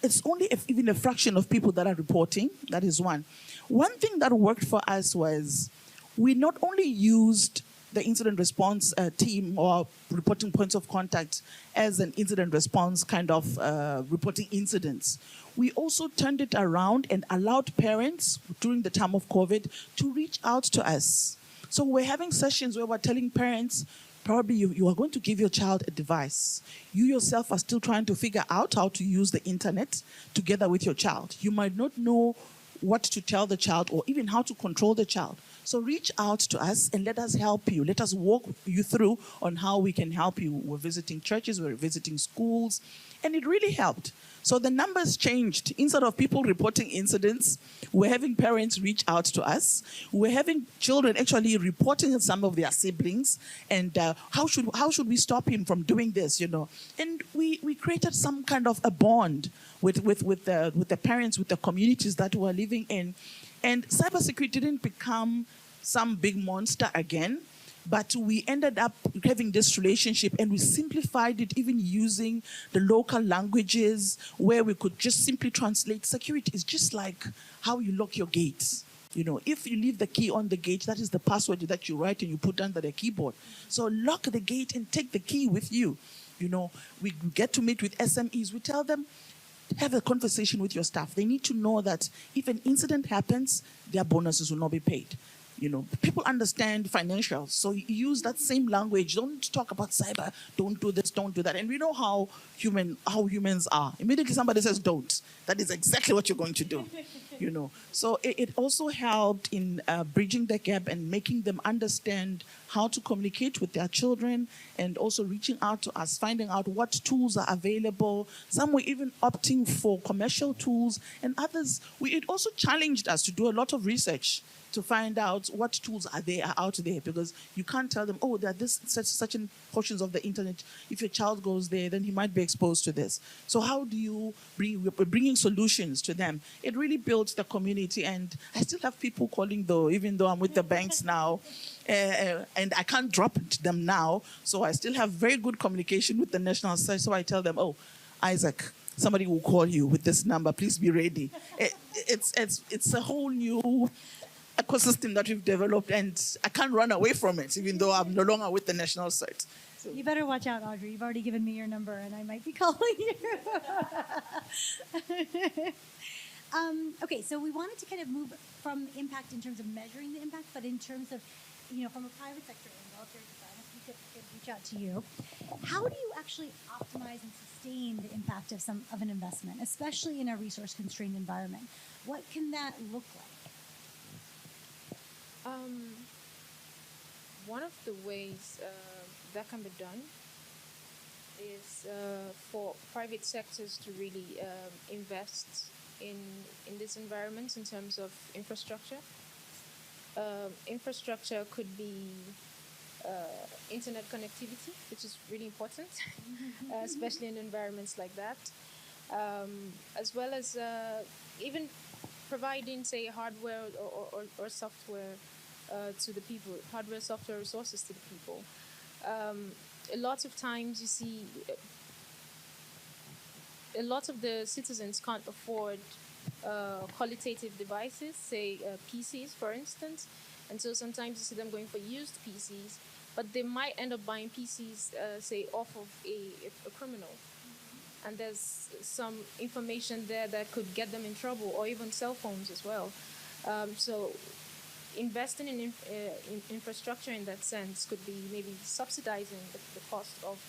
it's only even a fraction of people that are reporting. That is one. One thing that worked for us was we not only used the incident response team or reporting points of contact as an incident response kind of reporting incidents. We also turned it around and allowed parents during the time of COVID to reach out to us. So we're having sessions where we're telling parents, probably you are going to give your child a device. You yourself are still trying to figure out how to use the internet together with your child. You might not know what to tell the child or even how to control the child. So reach out to us and let us help you. Let us walk you through on how we can help you. We're visiting churches, we're visiting schools, and it really helped. So the numbers changed. Instead of people reporting incidents, we're having parents reach out to us. We're having children actually reporting some of their siblings, and how should we stop him from doing this, you know? And we created some kind of a bond with the parents, with the communities that we're living in. And cybersecurity didn't become some big monster again, but we ended up having this relationship, and we simplified it, even using the local languages where we could just simply translate. Security is just like how you lock your gates. You know, if you leave the key on the gate, that is the password that you write and you put under the keyboard. So lock the gate and take the key with you. You know, we get to meet with SMEs. We tell them, have a conversation with your staff. They need to know that if an incident happens, their bonuses will not be paid. You know, people understand financials, so you use that same language. Don't talk about cyber. Don't do this. Don't do that. And we know how humans are. Immediately somebody says don't, that is exactly what you're going to do. You know, so it also helped in bridging the gap and making them understand how to communicate with their children, and also reaching out to us, finding out what tools are available. Some were even opting for commercial tools, and others, it also challenged us to do a lot of research to find out what tools are out there, because you can't tell them, oh, there are such portions of the internet. If your child goes there, then he might be exposed to this. So how do you bringing solutions to them? It really built the community, and I still have people calling though, even though I'm with the banks now, and I can't drop them now. So I still have very good communication with the national site. So I tell them, oh, Isaac, somebody will call you with this number. Please be ready. It's a whole new ecosystem that we've developed, and I can't run away from it, even though I'm no longer with the national site. So. You better watch out, Audrey. You've already given me your number, and I might be calling you. Okay, so we wanted to kind of move from impact in terms of measuring the impact, but in terms of, you know, from a private sector angle, if there's a science, we could reach out to you. How do you actually optimize and sustain the impact of an investment, especially in a resource-constrained environment? What can that look like? One of the ways that can be done is for private sectors to really invest in these environments in terms of infrastructure. Infrastructure could be internet connectivity, which is really important, especially in environments like that, as well as even providing, say, hardware or software to the people, hardware, software resources to the people. A lot of times you see a lot of the citizens can't afford qualitative devices, say PCs, for instance, and so sometimes you see them going for used PCs, but they might end up buying PCs, say, off of a criminal. And there's some information there that could get them in trouble, or even cell phones as well. So investing in infrastructure in that sense could be maybe subsidizing the cost of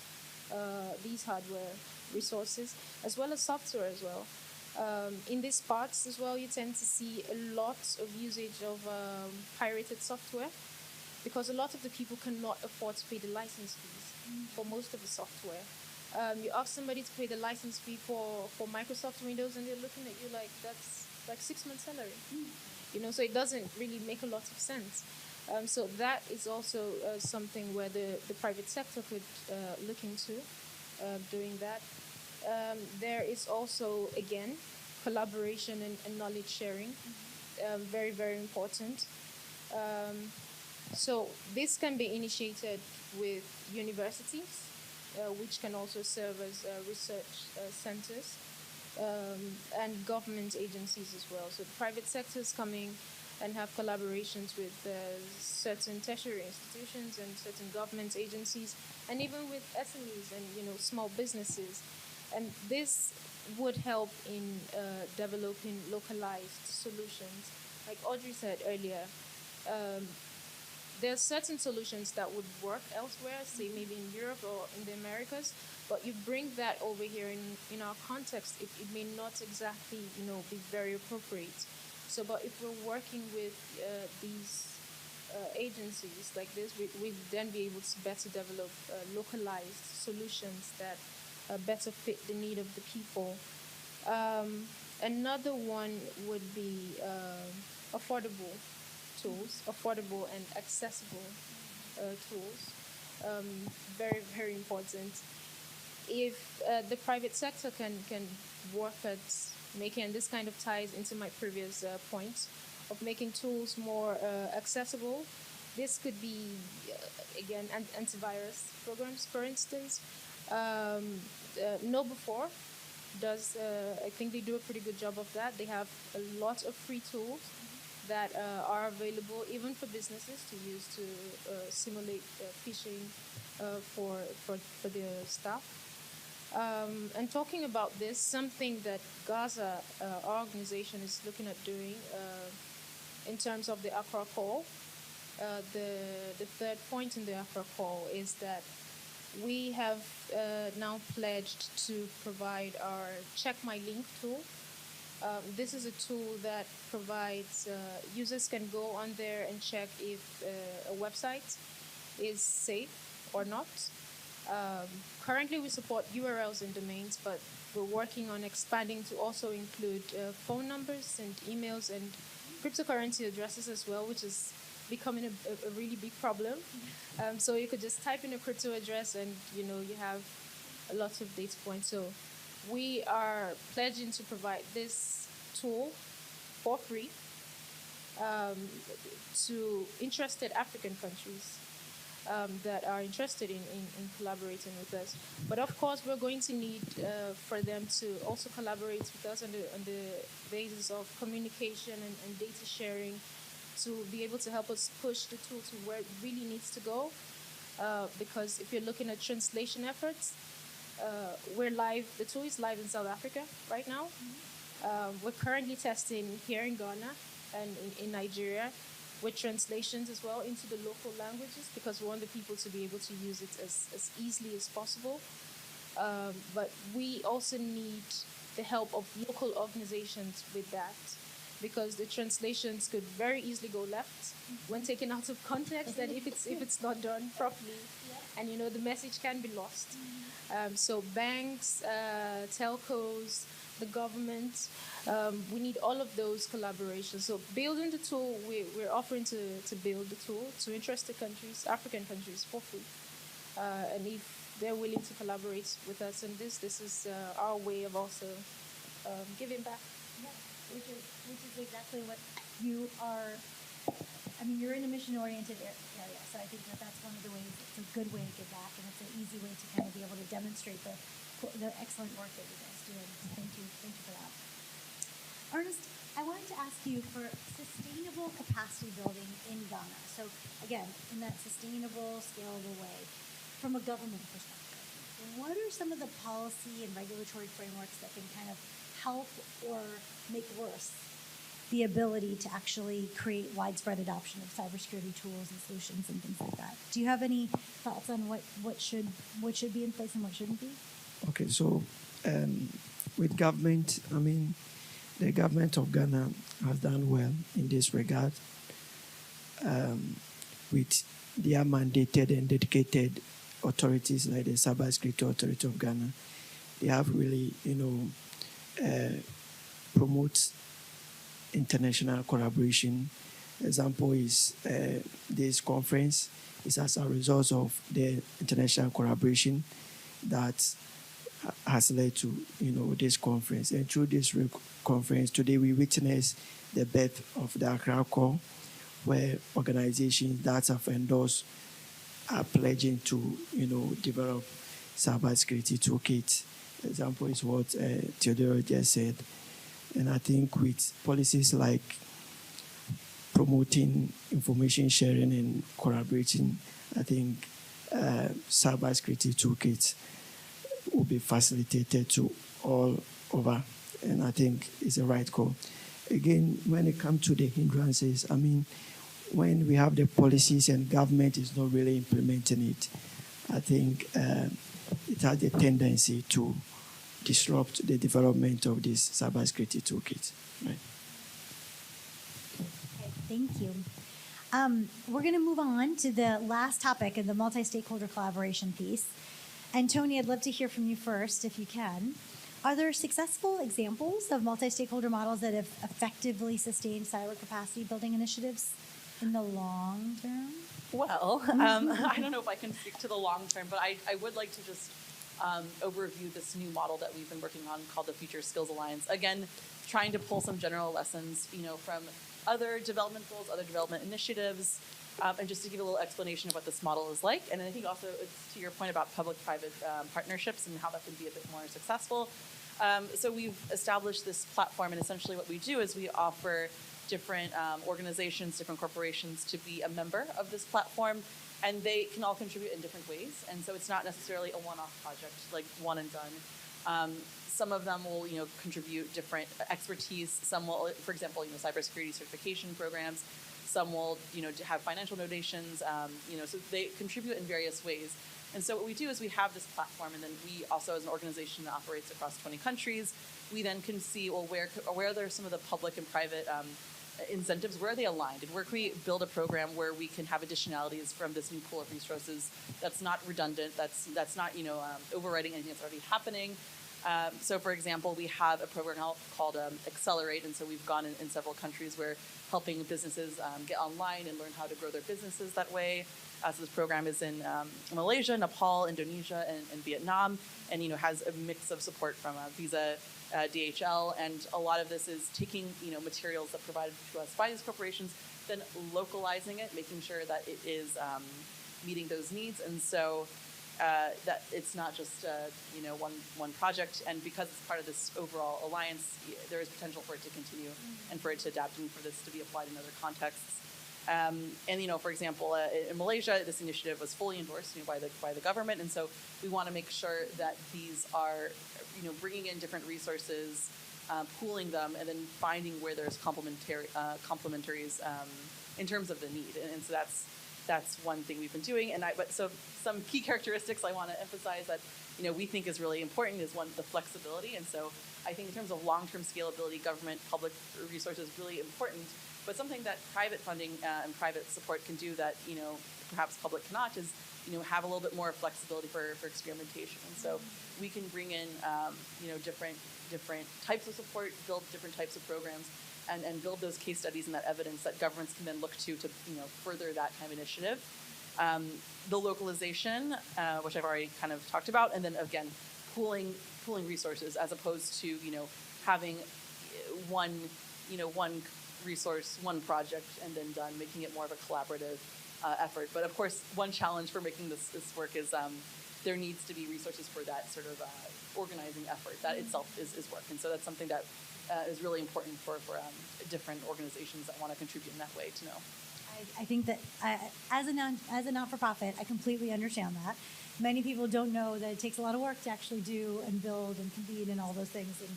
these hardware resources, as well as software as well. In these parts as well, you tend to see a lot of usage of pirated software, because a lot of the people cannot afford to pay the license fees for most of the software. You ask somebody to pay the license fee for Microsoft Windows, and they're looking at you like that's like 6 months' salary. So it doesn't really make a lot of sense. So that is also something where the private sector could look into doing that. There is also, again, collaboration and knowledge sharing, very, very important. So this can be initiated with universities, which can also serve as research centers, and government agencies as well. So the private sector is coming and have collaborations with certain tertiary institutions and certain government agencies, and even with SMEs and small businesses. And this would help in developing localized solutions. Like Audrey said earlier, there are certain solutions that would work elsewhere, say maybe in Europe or in the Americas, but you bring that over here in our context, it may not exactly be very appropriate. So, but if we're working with these agencies like this, we then be able to better develop localized solutions that better fit the need of the people. Another one would be affordable tools, affordable and accessible tools. Very, very important. If the private sector can work at making, and this kind of ties into my previous point, of making tools more accessible, this could be, again, antivirus programs, for instance. KnowBe4 does, I think they do a pretty good job of that. They have a lot of free tools that are available even for businesses to use to simulate phishing for their staff. And talking about this, something that Gaza, our organization, is looking at doing in terms of the Accra call, the third point in the Accra call is that we have now pledged to provide our Check My Link tool. This is a tool that provides, users can go on there and check if a website is safe or not. Currently we support URLs and domains, but we're working on expanding to also include phone numbers and emails and cryptocurrency addresses as well, which is becoming a really big problem. So you could just type in a crypto address and you have a lot of data points. So we are pledging to provide this tool for free to interested African countries that are interested in collaborating with us. But of course, we're going to need for them to also collaborate with us on the basis of communication and data sharing, to be able to help us push the tool to where it really needs to go. Because if you're looking at translation efforts, we're live, the tool is live in South Africa right now. We're currently testing here in Ghana and in Nigeria with translations as well into the local languages, because we want the people to be able to use it as easily as possible. But we also need the help of local organizations with that, because the translations could very easily go left when taken out of context, and if it's not done properly, and the message can be lost. So banks, telcos, the government, we need all of those collaborations. So building the tool, we're offering to build the tool to interested countries, African countries, for free. And if they're willing to collaborate with us in this is our way of also giving back. which is exactly what you are. I mean, you're in a mission-oriented area, so I think that that's one of the ways. It's a good way to give back, and it's an easy way to kind of be able to demonstrate the excellent work that you guys do. And thank you for that. Ernest, I wanted to ask you for sustainable capacity building in Ghana. So again, in that sustainable, scalable way, from a government perspective, what are some of the policy and regulatory frameworks that can kind of help or make worse the ability to actually create widespread adoption of cybersecurity tools and solutions and things like that? Do you have any thoughts on what should be in place and what shouldn't be? Okay, so with government, I mean, the government of Ghana has done well in this regard with their mandated and dedicated authorities like the Cybersecurity Authority of Ghana. They have really, promote international collaboration. Example is this conference is as a result of the international collaboration that has led to this conference. And through this conference today, we witness the birth of the Accra Core, where organizations that have endorsed are pledging to develop cybersecurity toolkit. Example is what Theodore just said. And I think with policies like promoting information sharing and collaborating, I think cybersecurity toolkits will be facilitated to all over. And I think it's the right call. Again, when it comes to the hindrances, I mean, when we have the policies and government is not really implementing it, I think it has a tendency to disrupt the development of this cybersecurity toolkit. Right. Okay, thank you. We're going to move on to the last topic in the multi-stakeholder collaboration piece. And Tony, I'd love to hear from you first, if you can. Are there successful examples of multi-stakeholder models that have effectively sustained cyber capacity building initiatives in the long term? Well, I don't know if I can speak to the long term, but I would like to just overview this new model that we've been working on called the Future Skills Alliance. Again, trying to pull some general lessons, from other development goals, other development initiatives, and just to give a little explanation of what this model is like. And I think also it's to your point about public-private partnerships and how that can be a bit more successful. So we've established this platform, and essentially what we do is we offer different organizations, different corporations to be a member of this platform, and they can all contribute in different ways. And so it's not necessarily a one-off project, like one and done. Some of them will, contribute different expertise. Some will, for example, cybersecurity certification programs. Some will, have financial donations. So they contribute in various ways. And so what we do is we have this platform, and then we also, as an organization that operates across 20 countries, we then can see, well, where are there some of the public and private incentives, where are they aligned, and where can we build a program where we can have additionalities from this new pool of resources that's not redundant, that's not overriding anything that's already happening. So for example, we have a program called Accelerate, and so we've gone in several countries where helping businesses get online and learn how to grow their businesses that way. So this program is in Malaysia, Nepal, Indonesia, and Vietnam, and has a mix of support from Visa, DHL, and a lot of this is taking materials that are provided to us by these corporations, then localizing it, making sure that it is meeting those needs, and so that it's not just one project. And because it's part of this overall alliance, there is potential for it to continue and for it to adapt and for this to be applied in other contexts. And for example, in Malaysia, this initiative was fully endorsed by the government, and so we want to make sure that these are bringing in different resources, pooling them, and then finding where there's complementaries in terms of the need. And so that's one thing we've been doing. But some key characteristics I want to emphasize that we think is really important is one, the flexibility. And so I think in terms of long-term scalability, government, public resources is really important. But something that private funding and private support can do that perhaps public cannot is have a little bit more flexibility for experimentation. And so we can bring in different types of support, build different types of programs, and build those case studies and that evidence that governments can then look to further that kind of initiative. The localization, which I've already kind of talked about, and then again pooling resources as opposed to having one, one resource, one project, and then done, making it more of a collaborative effort. But of course, one challenge for making this work is there needs to be resources for that sort of organizing effort. That itself is work. And so that's something that is really important for different organizations that want to contribute in that way to know. I think that as a not-for-profit, I completely understand that. Many people don't know that it takes a lot of work to actually do and build and convene and all those things. And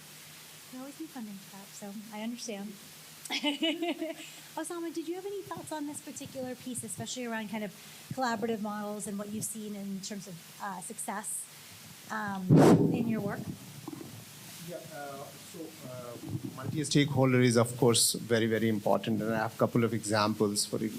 you always need funding for that, so I understand. Osama, did you have any thoughts on this particular piece, especially around kind of collaborative models and what you've seen in terms of success in your work? Yeah, multi-stakeholder is of course very, very important, and I have a couple of examples for it.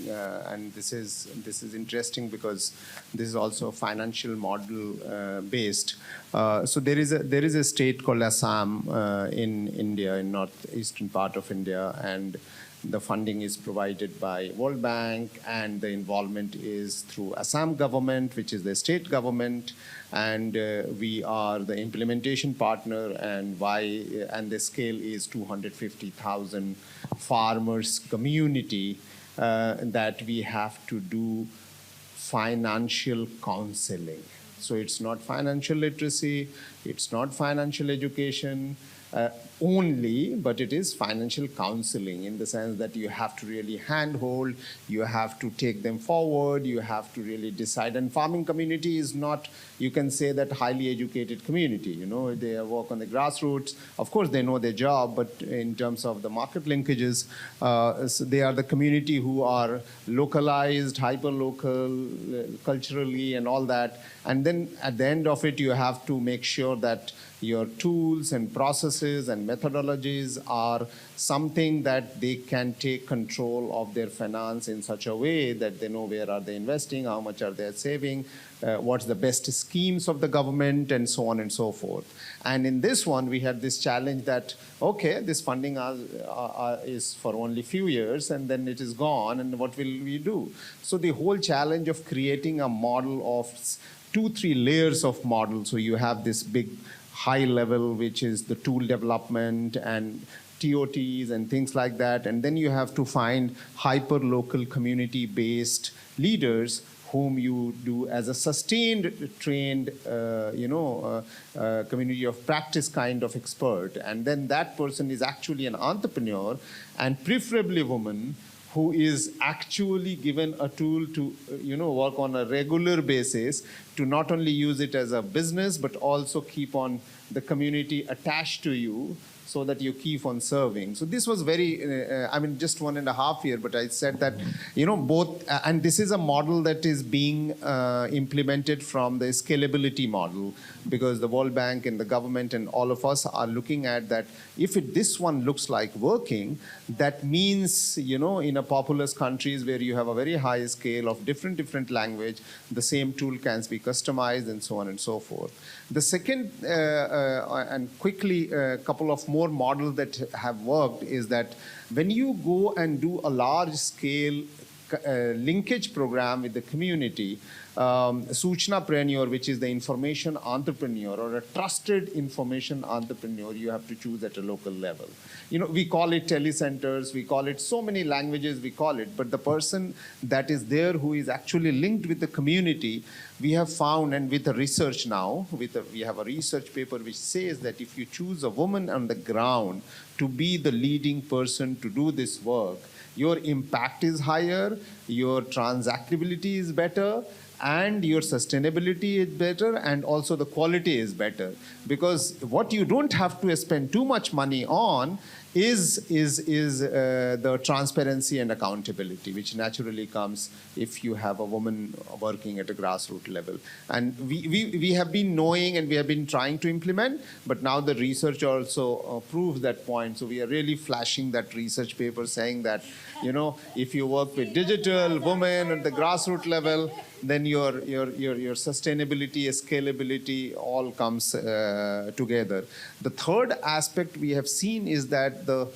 And this is interesting because this is also financial model based. So there is a state called Assam in India, in northeastern part of India, and the funding is provided by World Bank, and the involvement is through Assam government, which is the state government, and we are the implementation partner, and the scale is 250,000 farmers community that we have to do financial counseling. So it's not financial literacy, it's not financial education only, but it is financial counseling in the sense that you have to really handhold, you have to take them forward, you have to really decide. And farming community is not, you can say that highly educated community, they work on the grassroots. Of course, they know their job, but in terms of the market linkages, so they are the community who are localized, hyper-local, culturally and all that. And then at the end of it, you have to make sure that your tools and processes and methodologies are something that they can take control of their finance in such a way that they know where are they investing, how much are they saving, what's the best schemes of the government, and so on and so forth. And in this one, we had this challenge that, okay, this funding is for only few years, and then it is gone, and what will we do? So the whole challenge of creating a model of 2-3 layers of model. So you have this big high level, which is the tool development and TOTs and things like that. And then you have to find hyper-local community-based leaders whom you do as a sustained, trained, community of practice kind of expert. And then that person is actually an entrepreneur, and preferably a woman, who is actually given a tool to work on a regular basis, to not only use it as a business, but also keep on the community attached to you so that you keep on serving. So this was very, just 1.5 years, but I said that, both, and this is a model that is being implemented from the scalability model, because the World Bank and the government and all of us are looking at that. If this one looks like working, that means, in a populous countries where you have a very high scale of different language, the same tool can be customized and so on and so forth. The second, and quickly, a couple of more models that have worked is that when you go and do a large scale linkage program with the community, Suchnapreneur, which is the information entrepreneur or a trusted information entrepreneur, you have to choose at a local level. We call it telecenters, we call it so many languages, we call it, but the person that is there who is actually linked with the community, we have found, and with the research now, we have a research paper which says that if you choose a woman on the ground to be the leading person to do this work, your impact is higher, your transactability is better, and your sustainability is better, and also the quality is better. Because what you don't have to spend too much money on is the transparency and accountability, which naturally comes if you have a woman working at a grassroots level. And we have been knowing and we have been trying to implement, but now the research also proves that point. So we are really flashing that research paper saying that, if you work with digital women at the grassroots level, then your sustainability, scalability all comes together. The third aspect we have seen is that the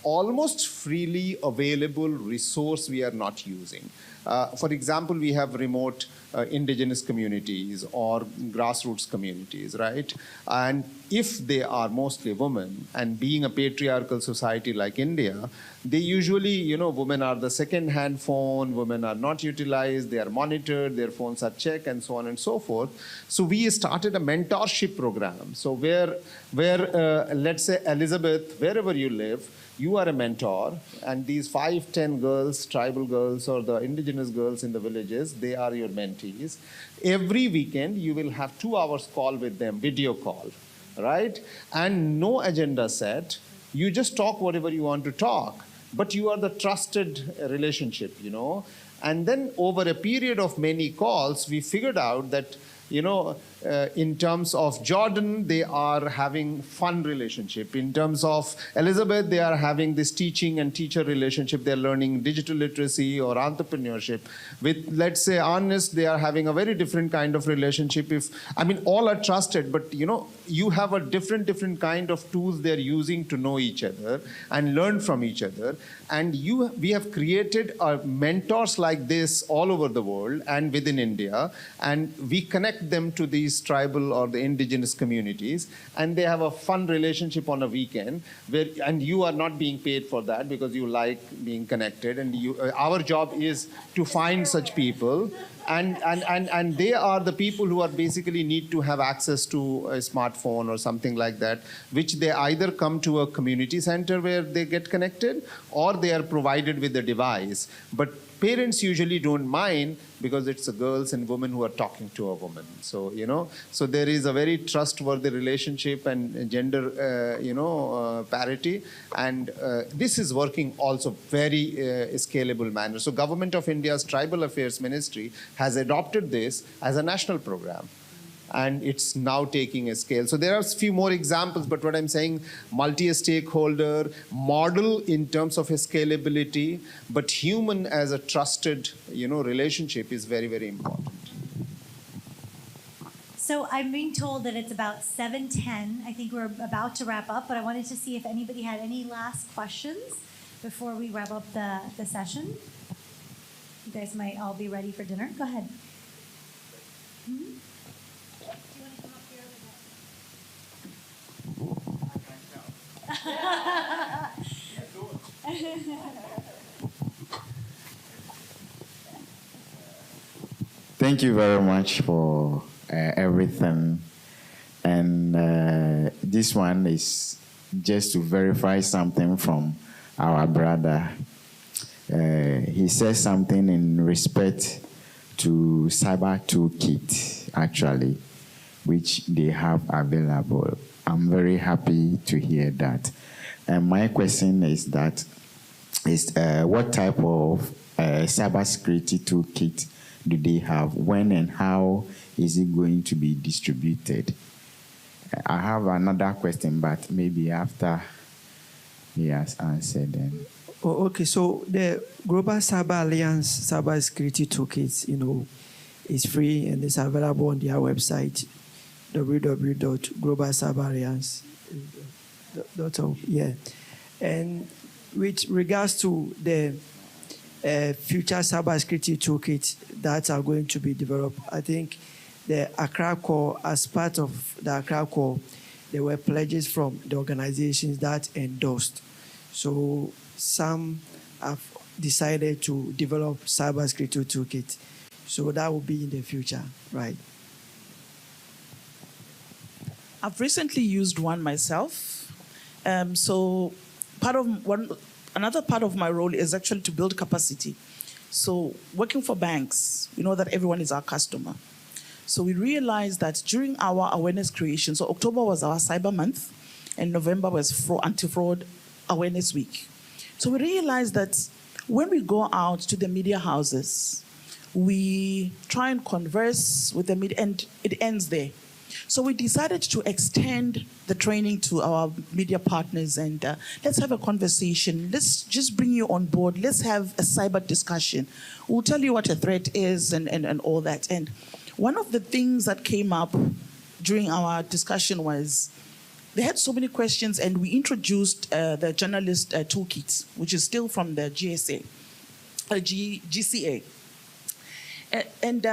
almost freely available resource we are not using. For example, we have remote indigenous communities or grassroots communities, right? And if they are mostly women, and being a patriarchal society like India, they usually, women are the second-hand phone, women are not utilized, they are monitored, their phones are checked, and so on and so forth. So we started a mentorship program. So where let's say, Elizabeth, wherever you live, you are a mentor, and these 5, 10 girls, tribal girls, or the indigenous girls in the villages, they are your mentees. Every weekend, you will have 2 hours call with them, video call, right? And no agenda set. You just talk whatever you want to talk, but you are the trusted relationship, And then over a period of many calls, we figured out that, in terms of Jordan, they are having fun relationship. In terms of Elizabeth, they are having this teaching and teacher relationship. They're learning digital literacy or entrepreneurship. With, let's say, Honest, they are having a very different kind of relationship. All are trusted, but you have a different kind of tools they're using to know each other and learn from each other. And we have created mentors like this all over the world and within India, and we connect them to these tribal or the indigenous communities, and they have a fun relationship on a weekend, and you are not being paid for that because you like being connected, and our job is to find such people, and they are the people who are basically need to have access to a smartphone or something like that, which they either come to a community center where they get connected, or they are provided with the device. But parents usually don't mind because it's the girls and women who are talking to a woman. So, so there is a very trustworthy relationship and gender, parity. And this is working also very scalable manner. So Government of India's Tribal Affairs Ministry has adopted this as a national program. And it's now taking a scale. So there are a few more examples, but what I'm saying, multi-stakeholder model in terms of scalability, but human as a trusted, relationship is very, very important. So I'm being told that it's about 7:10. I think we're about to wrap up, but I wanted to see if anybody had any last questions before we wrap up the session. You guys might all be ready for dinner. Go ahead. Mm-hmm. Thank you very much for everything. And this one is just to verify something from our brother. He says something in respect to Cyber Toolkit, actually, which they have available. I'm very happy to hear that. And my question is what type of cybersecurity toolkit do they have? When and how is it going to be distributed? I have another question, but maybe after he has answered them. Oh, okay, so the Global Cyber Alliance Cybersecurity Toolkit, is free and it's available on their website, www.globalcyberalliance.org. Yeah. And with regards to the future cybersecurity toolkit that are going to be developed, I think the Accra Core, as part of the Accra Core, there were pledges from the organizations that endorsed. So some have decided to develop cybersecurity toolkit. So that will be in the future, right? I've recently used one myself. So another part of my role is actually to build capacity. So working for banks, we know that everyone is our customer. So we realized that during our awareness creation, so October was our Cyber Month, and November was Anti-Fraud Awareness Week. So we realized that when we go out to the media houses, we try and converse with the media, and it ends there. So we decided to extend the training to our media partners, and let's have a conversation. Let's just bring you on board. Let's have a cyber discussion. We'll tell you what a threat is and all that. And one of the things that came up during our discussion was they had so many questions, and we introduced the journalist toolkit, which is still from the GCA. And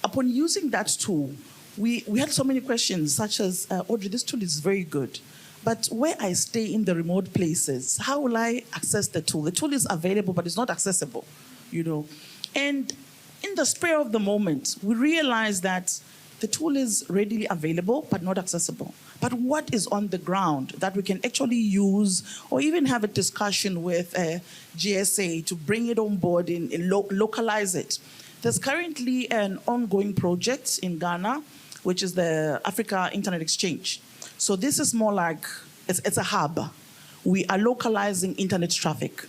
upon using that tool, we had so many questions, such as, Audrey, this tool is very good, but where I stay in the remote places, how will I access the tool? The tool is available, but it's not accessible, you know. And in the spur of the moment, we realized that the tool is readily available, but not accessible. But what is on the ground that we can actually use, or even have a discussion with GSA to bring it on board and localize it? There's currently an ongoing project in Ghana, which is the Africa Internet Exchange. So this is more like, it's a hub. We are localizing internet traffic.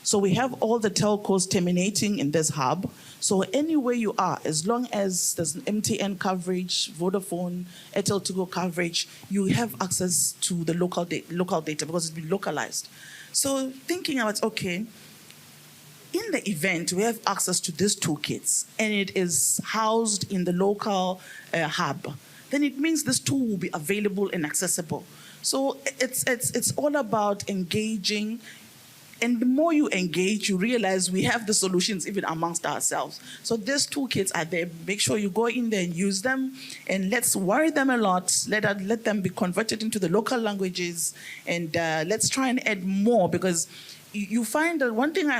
So we have all the telcos terminating in this hub. So anywhere you are, as long as there's an MTN coverage, Vodafone, Airtel Tigo coverage, you have access to the local data because it's been localized. So thinking about, okay, in the event we have access to these toolkits and it is housed in the local hub, then it means this tool will be available and accessible. So it's all about engaging. And the more you engage, you realize we have the solutions even amongst ourselves. So these toolkits are there. Make sure you go in there and use them. And let's worry them a lot. Let them be converted into the local languages. And let's try and add more, because you find that one thing,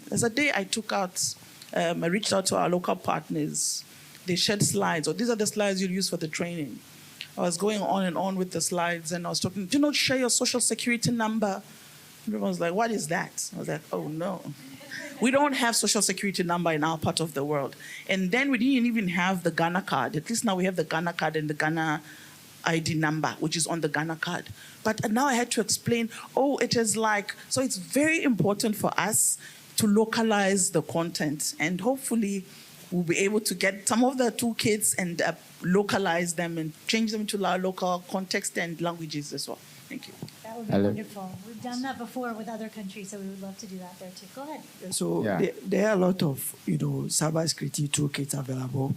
there's a day I took out, I reached out to our local partners. They shared slides, or these are the slides you use for the training. I was going on and on with the slides, and I was talking, do you not share your social security number? Everyone was like, what is that? I was like, oh no. We don't have social security number in our part of the world. And then we didn't even have the Ghana card. At least now we have the Ghana card and the Ghana ID number, which is on the Ghana card. But now I had to explain, oh, it is like, so it's very important for us to localize the content. And hopefully we'll be able to get some of the toolkits and localize them and change them to our local context and languages as well. Thank you. That would be wonderful. We've done that before with other countries, so we would love to do that there too. Go ahead. So Yeah. there are a lot of cybersecurity toolkits available.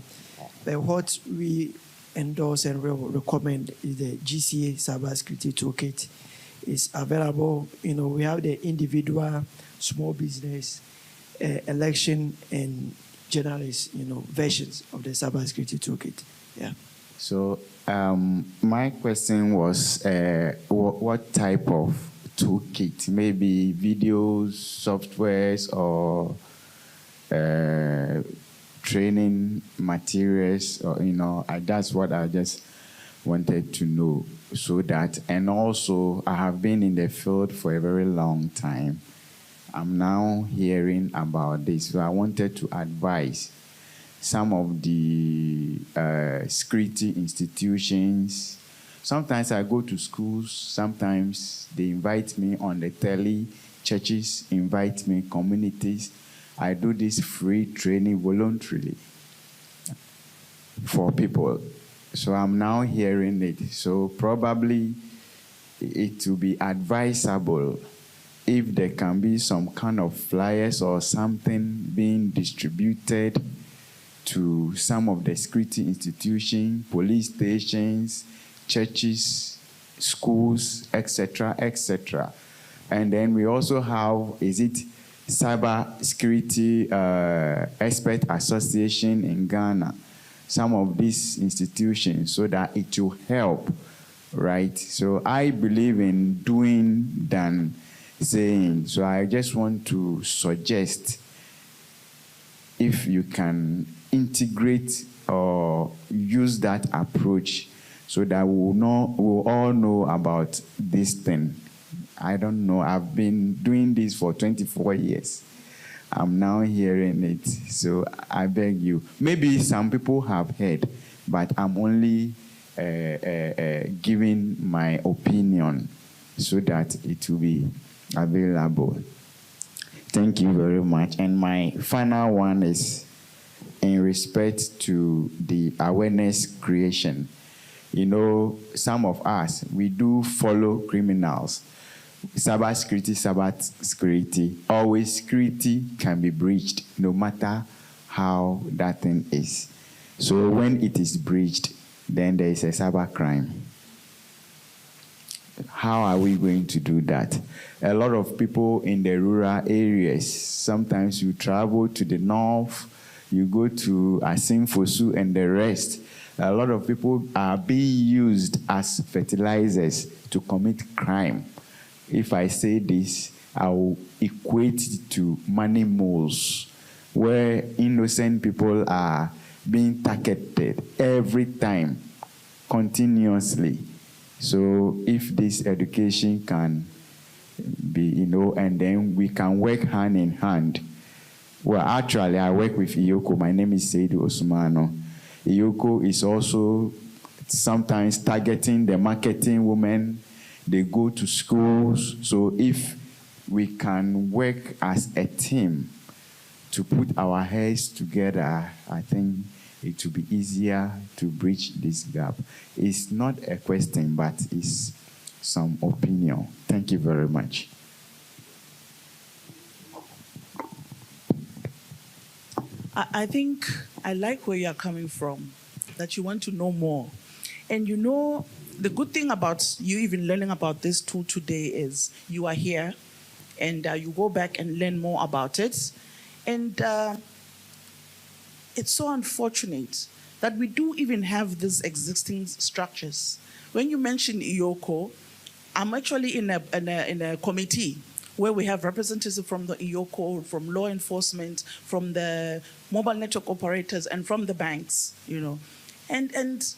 But what we endorse and recommend is the GCA cybersecurity toolkit. Is available. We have the individual, small business, election, and journalist versions of the cybersecurity toolkit. Yeah. So my question was, what type of toolkit? Maybe videos, softwares, or training materials, or that's what I just wanted to know. So that, and also I have been in the field for a very long time. I'm now hearing about this, so I wanted to advise some of the security institutions. Sometimes I go to schools, sometimes they invite me on the telly, churches invite me, communities. I do this free training voluntarily for people. So I'm now hearing it. So probably it will be advisable if there can be some kind of flyers or something being distributed to some of the security institutions, police stations, churches, schools, etc., etc. And then we also have, Cyber Security Expert Association in Ghana, some of these institutions, so that it will help, right? So I believe in doing than saying. So I just want to suggest if you can integrate or use that approach so that we'll all know about this thing. I don't know. I've been doing this for 24 years. I'm now hearing it. So I beg you. Maybe some people have heard, but I'm only giving my opinion so that it will be available. Thank you very much. And my final one is in respect to the awareness creation. Some of us, we do follow criminals. Cybersecurity, always security can be breached no matter how that thing is. So when it is breached, then there is a cyber crime. How are we going to do that? A lot of people in the rural areas, sometimes you travel to the north, you go to Asinfosu and the rest, a lot of people are being used as fertilizers to commit crime. If I say this, I will equate it to money moles, where innocent people are being targeted every time, continuously. So if this education can be, and then we can work hand in hand. Well, actually, I work with IOCO. My name is Seidu Osumano. IOCO is also sometimes targeting the marketing women. They go to schools. So if we can work as a team to put our heads together, I think it will be easier to bridge this gap. It's not a question, but it's some opinion. Thank you very much. I think I like where you're coming from, that you want to know more. And the good thing about you even learning about this tool today is you are here and you go back and learn more about it. And it's so unfortunate that we do even have these existing structures. When you mention IOCO, I'm actually in a committee where we have representatives from the IOCO, from law enforcement, from the mobile network operators, and from the banks, And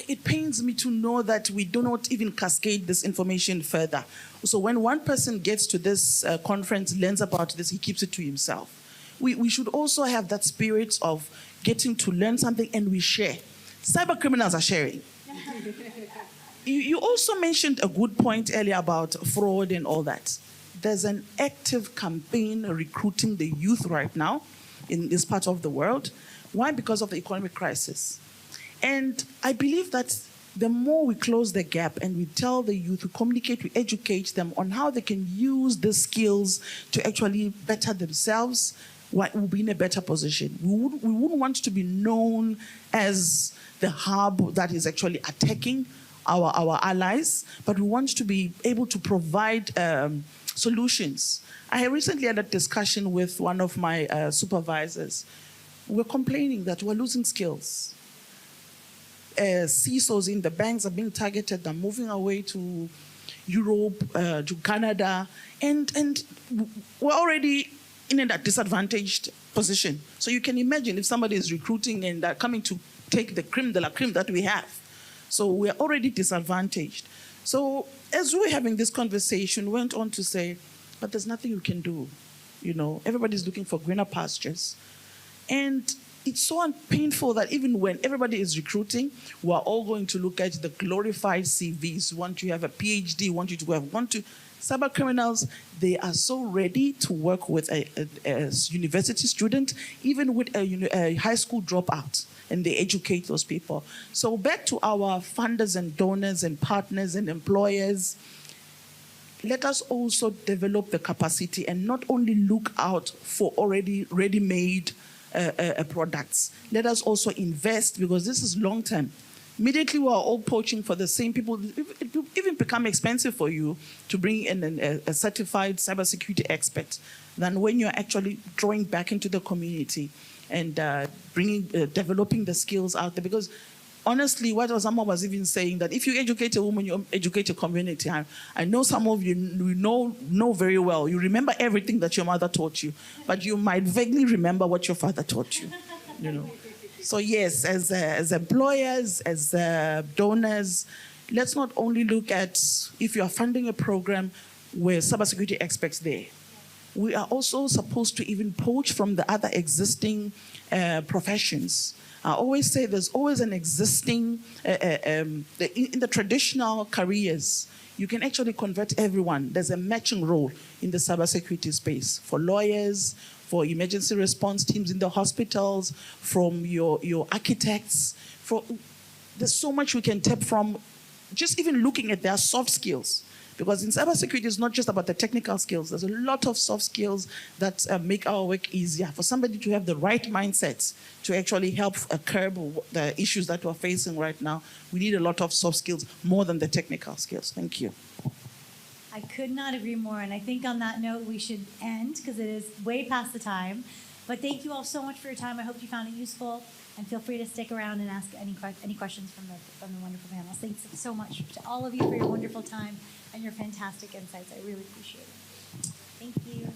it pains me to know that we do not even cascade this information further. So when one person gets to this conference, learns about this, he keeps it to himself. We should also have that spirit of getting to learn something and we share. Cyber criminals are sharing. You also mentioned a good point earlier about fraud and all that. There's an active campaign recruiting the youth right now in this part of the world. Why? Because of the economic crisis. And I believe that the more we close the gap and we tell the youth, we communicate, we educate them on how they can use the skills to actually better themselves, we'll be in a better position. We wouldn't want to be known as the hub that is actually attacking our allies, but we want to be able to provide solutions. I recently had a discussion with one of my supervisors. We're complaining that we're losing skills. CISOs in the banks are being targeted. They're moving away to Europe, to Canada, and we're already in a disadvantaged position. So you can imagine if somebody is recruiting and they're coming to take the creme de la creme that we have. So we're already disadvantaged. So as we were having this conversation, went on to say, but there's nothing you can do. Everybody's looking for greener pastures. And it's so painful that even when everybody is recruiting, we're all going to look at the glorified CVs. Want you to have a PhD, want you to have cyber criminals, they are so ready to work with a university student, even with a high school dropout, and they educate those people. So back to our funders and donors and partners and employers, let us also develop the capacity and not only look out for already ready-made products. Let us also invest, because this is long-term. Immediately, we are all poaching for the same people. It will even become expensive for you to bring in a certified cybersecurity expert than when you're actually drawing back into the community and developing the skills out there. Because honestly, what Osama was even saying, that if you educate a woman, you educate a community. I know some of you know very well. You remember everything that your mother taught you, but you might vaguely remember what your father taught you. So yes, as employers, as donors, let's not only look at if you are funding a program where cybersecurity experts there. We are also supposed to even poach from the other existing professions. I always say there's always an existing, in the traditional careers, you can actually convert everyone. There's a matching role in the cybersecurity space for lawyers, for emergency response teams in the hospitals, from your architects. There's so much we can tap from just even looking at their soft skills. Because in cybersecurity, it's not just about the technical skills. There's a lot of soft skills that make our work easier. For somebody to have the right mindset to actually help curb the issues that we're facing right now, we need a lot of soft skills more than the technical skills. Thank you. I could not agree more. And I think on that note, we should end because it is way past the time. But thank you all so much for your time. I hope you found it useful, and feel free to stick around and ask any questions from the wonderful panelists. Thanks so much to all of you for your wonderful time and your fantastic insights. I really appreciate it. Thank you.